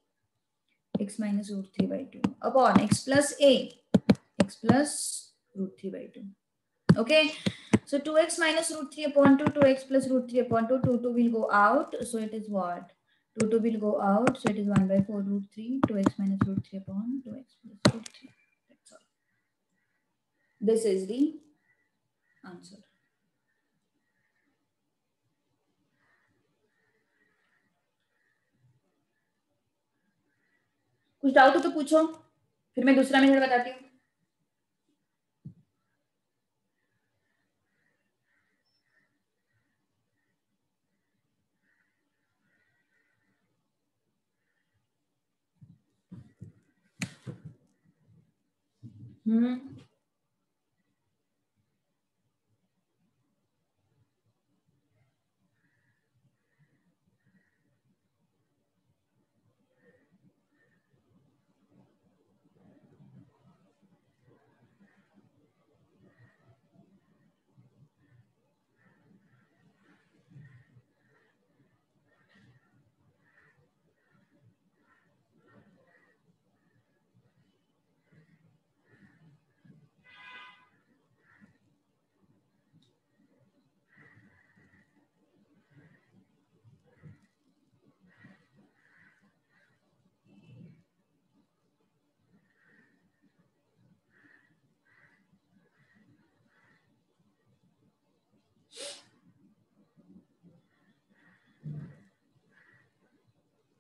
x minus root 3/2 upon x plus a, x plus root 3/2. Okay, so 2x minus root 3 upon 2, 2x plus root 3 upon 2, 2 will go out, so it is what, 2 will go out, so it is 1/4 root 3, 2x minus root 3 upon 2x plus root 3. That's all. This is the answer. कुछ doubt हो तो पूछो, फिर मैं दूसरा method बताती हूँ.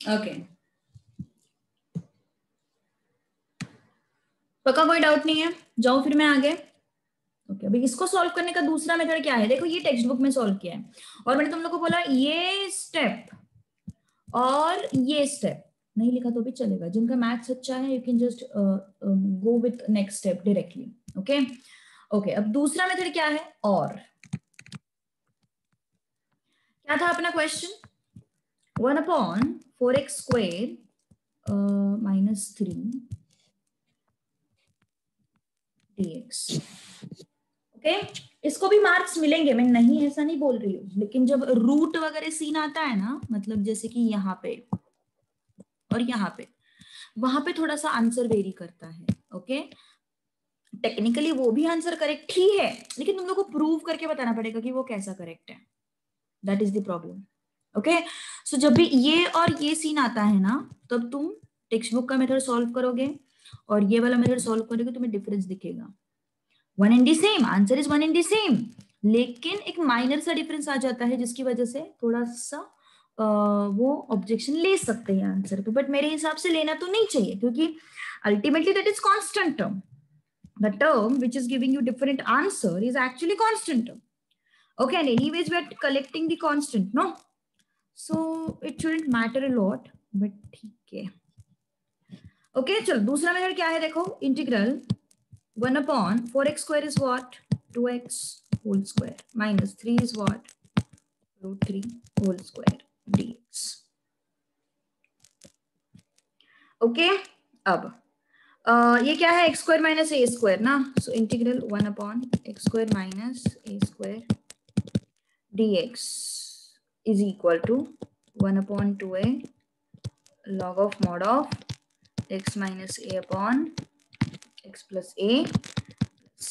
Okay, पक्का कोई डाउट नहीं है? जाओ फिर मैं आगे. ओके, अभी इसको सॉल्व करने का दूसरा मेथड क्या है? देखो, ये टेक्स्ट बुक में सॉल्व किया है और मैंने तुम लोग को बोला ये स्टेप और ये स्टेप नहीं लिखा तो भी चलेगा. जिनका मैथ्स अच्छा है, you can just go with next step directly. Okay okay, अब दूसरा मेथड क्या है? और क्या था अपना question? 1/4x² minus 3 dx. Okay, इसको भी मार्क्स मिलेंगे, मैं नहीं ऐसा नहीं बोल रही हूँ, लेकिन जब रूट वगैरह सीन आता है ना, मतलब जैसे कि यहाँ पे और यहाँ पे, वहां पे थोड़ा सा आंसर वेरी करता है. ओके, टेक्निकली वो भी आंसर करेक्ट ही है, लेकिन तुम लोग को प्रूव करके बताना पड़ेगा कि वो कैसा करेक्ट है. That is the problem. Okay, so जब भी ये और ये सीन आता है ना, तब तुम टेक्स्ट बुक का मेथड सॉल्व करोगे और ये वाला मेथड सॉल्व करोगे, तुम्हें डिफरेंस दिखेगा. One and the same answer is one and the same, लेकिन एक माइनर सा डिफरेंस आ जाता है जिसकी वजह से थोड़ा सा वो ऑब्जेक्शन ले सकते हैं आंसर पे. बट मेरे हिसाब से लेना तो नहीं चाहिए, क्योंकि ultimately that is constant term. The term which is giving you different answer is actually constant term. Okay, and anyways we are collecting the constant, no? So it shouldn't matter a lot, but ठीक है. Okay, चलो दूसरा method क्या है? देखो, integral 1/4x² is what? 2x whole square minus 3 is what? root 3 whole square dx. Okay, अब ये क्या है? x² minus a² ना, so integral 1/x² minus a² dx is equal to 1/2a log of mod of x minus a upon x plus a c.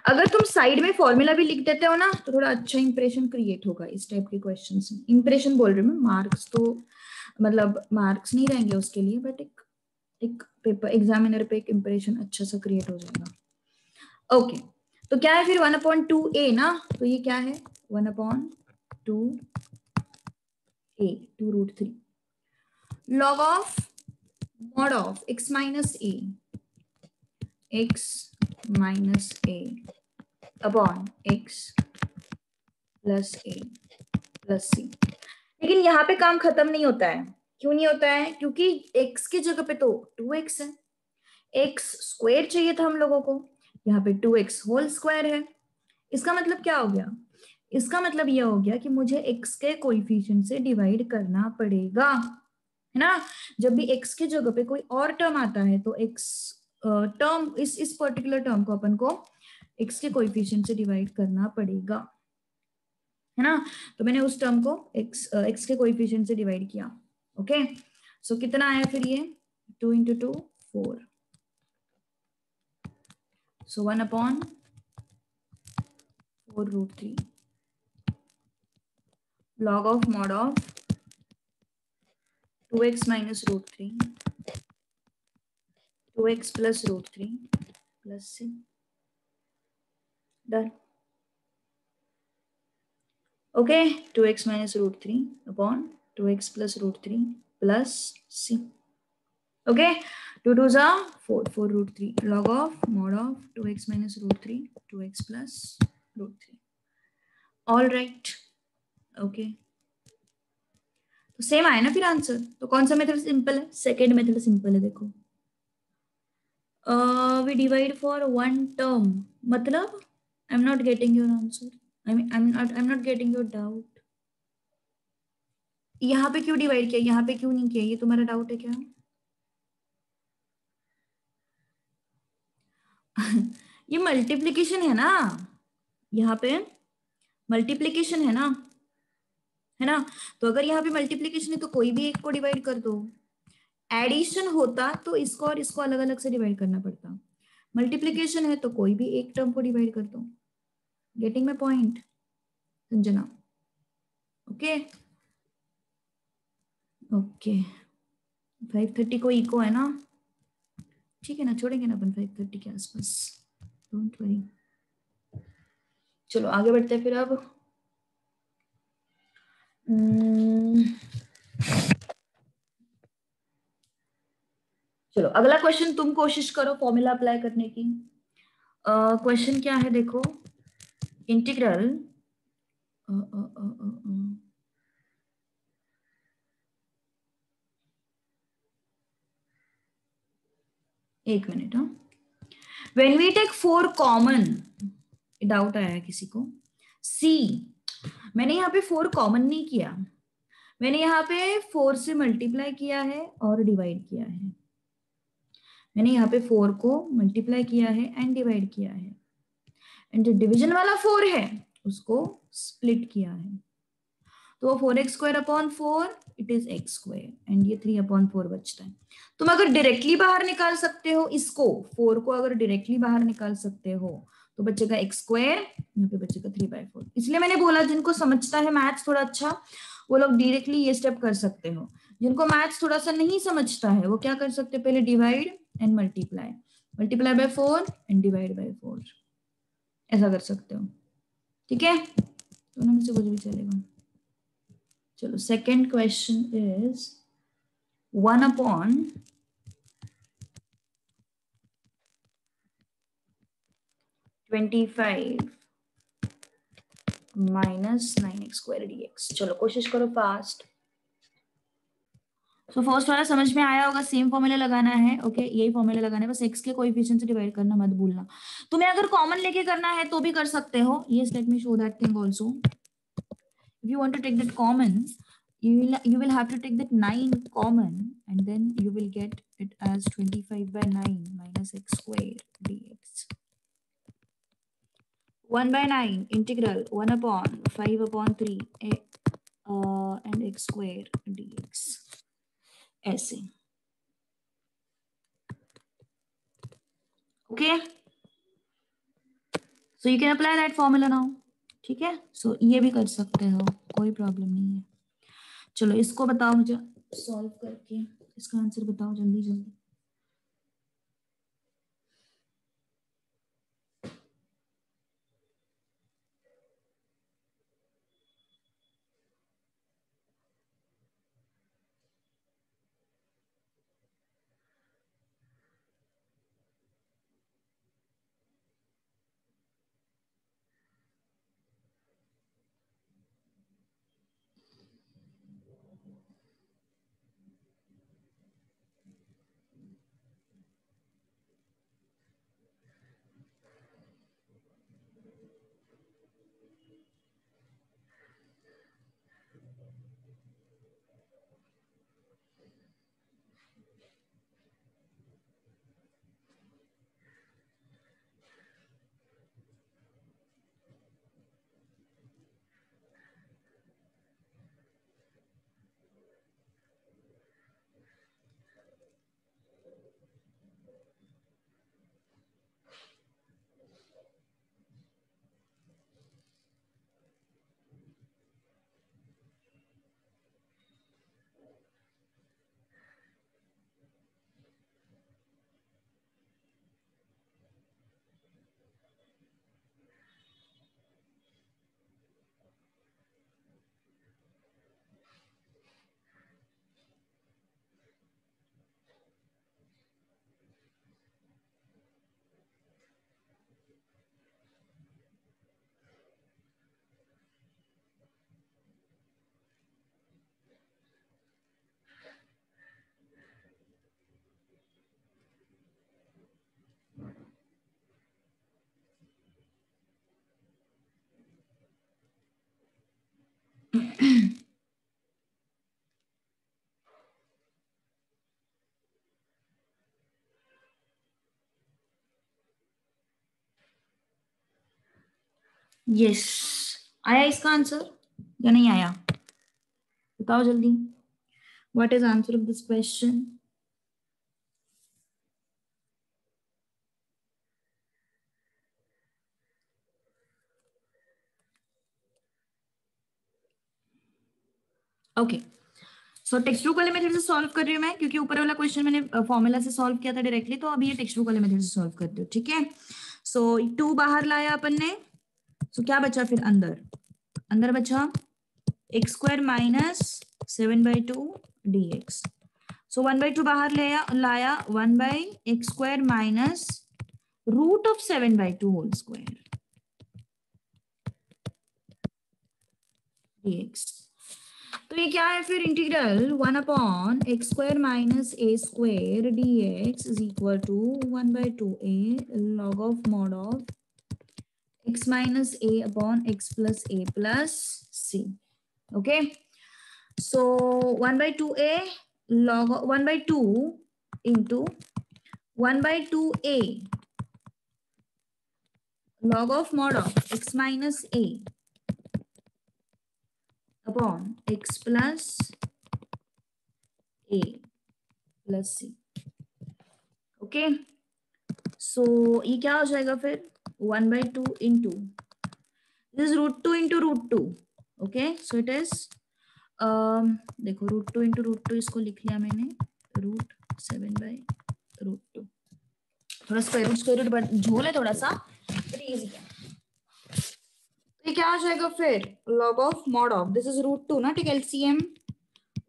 अगर तुम side में formula भी लिख देते हो ना, तो थोड़ा अच्छा इंप्रेशन क्रिएट होगा इस टाइप के क्वेश्चंस में. इंप्रेशन बोल रही हूँ मैं, मार्क्स तो मतलब मार्क्स नहीं रहेंगे उसके लिए, बट एक पेपर एग्जामिनर पे एक इंप्रेशन अच्छा सा क्रिएट हो जाएगा. ओके, तो क्या है फिर? 1/2a ना, तो ये क्या है? 1/2a 2 root 3 log of mod of x minus a upon x plus a plus c. लेकिन यहाँ पे काम खत्म नहीं होता है. क्यों नहीं होता है? क्योंकि x की जगह पे तो 2x है, x स्क्वायर चाहिए था हम लोगों को, यहाँ पे 2x होल स्क्वायर है. इसका मतलब क्या हो गया? इसका मतलब यह हो गया कि मुझे x के कोएफिशिएंट से डिवाइड करना पड़ेगा. है ना। जब भी x के जगह पे कोई और टर्म आता है तो x टर्म इस पर्टिकुलर टर्म को अपन को x के कोएफिशिएंट से डिवाइड करना पड़ेगा, है ना। तो मैंने उस टर्म को x के कोएफिशिएंट से डिवाइड किया। ओके, सो कितना आया फिर ये 2 into 2 4, so 1/4√3 log of mod of 2x minus root 3 2x plus root 3 plus c, done. Okay, 2x minus root 3 upon 2x plus root 3 plus c. Okay, 2 2s are 4, 4√3 log of mod of 2x minus root 3 2x plus root 3. All right. Okay, तो same आया ना फिर answer. तो कौन सा method simple है? Second method simple है। देखो, we divide for one term, मतलब I'm not getting your answer. I mean, I'm not getting your doubt. यहाँ पे क्यों डिवाइड किया, यहाँ पे क्यों नहीं किया, ये तुम्हारा डाउट है क्या? ये मल्टीप्लीकेशन है ना, यहाँ पे मल्टीप्लीकेशन है ना, है ना। तो अगर यहाँ पे मल्टीप्लीकेशन है तो कोई भी एक को डिवाइड कर दो। एडिशन होता तो इसको और इसको अलग अलग से डिवाइड करना पड़ता। मल्टीप्लीकेशन है तो कोई भी एक टर्म को डिवाइड कर दो। Getting my point Sanjana? Okay okay, 5:30 को इको है ना, ठीक है ना, छोड़ेंगे ना अपन 5:30 के आसपास, डोंट वरी। चलो आगे बढ़ते हैं फिर अब। चलो अगला क्वेश्चन तुम कोशिश करो फॉर्मूला अप्लाई करने की। क्वेश्चन क्या है देखो, इंटीग्रल एक मिनट। हाँ, when we take 4 common, doubt आया है किसी को? सी, मैंने यहाँ पे 4 कॉमन नहीं किया, मैंने यहाँ पे 4 से मल्टीप्लाई किया है और डिवाइड किया है। मैंने यहाँ पे 4 को मल्टीप्लाई किया है एंड डिवाइड किया है, एंड जो डिवीजन वाला 4 है उसको स्प्लिट किया है। तो 4x² it is x², and ये 3/4 बचता है। तुम अगर डायरेक्टली बाहर निकाल सकते हो इसको, 4 को अगर डायरेक्टली बाहर निकाल सकते हो तो बचेगा x², यहाँ पे बचेगा 3/4। इसलिए मैंने बोला जिनको समझता है मैथ्स थोड़ा अच्छा, वो लोग डायरेक्टली ये स्टेप कर सकते हो। जिनको मैथ्स थोड़ा सा नहीं समझता है वो क्या कर सकते हैं, पहले divide and multiply, multiply by 4 and divide by 4, ऐसा कर सकते हो। ठीक है, दोनों में से कुछ भी चलेगा। चलो second question is 1/25 minus 9x² dx। चलो कोशिश करो फास्ट। तो फर्स्ट वाला समझ में आया होगा, सेम फॉर्मूला लगाना है। ओके, यही फॉर्मूला लगाना है, बस x के कोएफिशिएंट से डिवाइड करना मत भूलना। तुम्हें अगर कॉमन लेके करना है तो भी कर सकते हो। Yes, let me show that thing also. If you want to take that common, you will have to take that 9 common, and then you will get it as 25/9 minus x² dx. 1/9 integral 1/5/3 and x² dx, ऐसे। Okay, so you can apply that formula now. ठीक है, सो ये भी कर सकते हो, कोई problem नहीं है। चलो इसको बताओ मुझे सॉल्व करके, इसका आंसर बताओ जल्दी जल्दी। यस, आया इसका आंसर या नहीं आया? बताओ जल्दी, what is answer of this question? Okay, so text book वाले मेथड से सॉल्व कर रही हूँ मैं, क्योंकि ऊपर वाला क्वेश्चन मैंने फॉर्मूला से सॉल्व किया था डायरेक्टली, तो अभी ये टेक्स्ट बुक वाले मेथड से सॉल्व कर दो, ठीक है। सो 2 बाहर लाया अपन ने, सो क्या बचा फिर अंदर? अंदर बचा x square minus 7/2 dx। So 1/2 बाहर लाया 1/x² माइनस root of 7/2 whole square dx। तो ये क्या है फिर? Integral 1/x² minus a² dx is equal to 1/2a log of mod of x minus a upon x plus a plus c। Okay, so 1/2a log 1/2 into 1/2a log of mod of x minus a upon x plus a plus c। Okay, so ये क्या हो जाएगा फिर? 1/2 into this is √2 into √2। Okay, so it is देखो √2 into √2 इसको लिख लिया मैंने, √7/√2। थोड़ा स्क्वायर रूट झोल है थोड़ा सा, बट इजी है। तो ये क्या हो जाएगा फिर? Log of mod of this is √2 ना, ठीक है, एलसीएम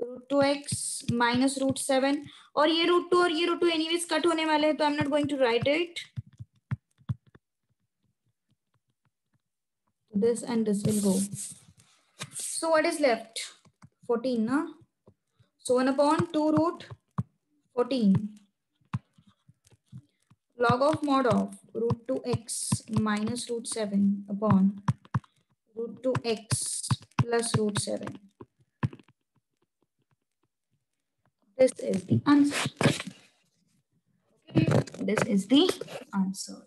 √2x माइनस √7, और ये √2 और ये √2 एनीवेज कट होने वाले हैं, तो I am not going to write it, this and this will go. So what is left? 14 na? So 1/2 root 14 log of mod of √2x minus √7 upon √2x plus √7. This is the answer. Okay, this is the answer.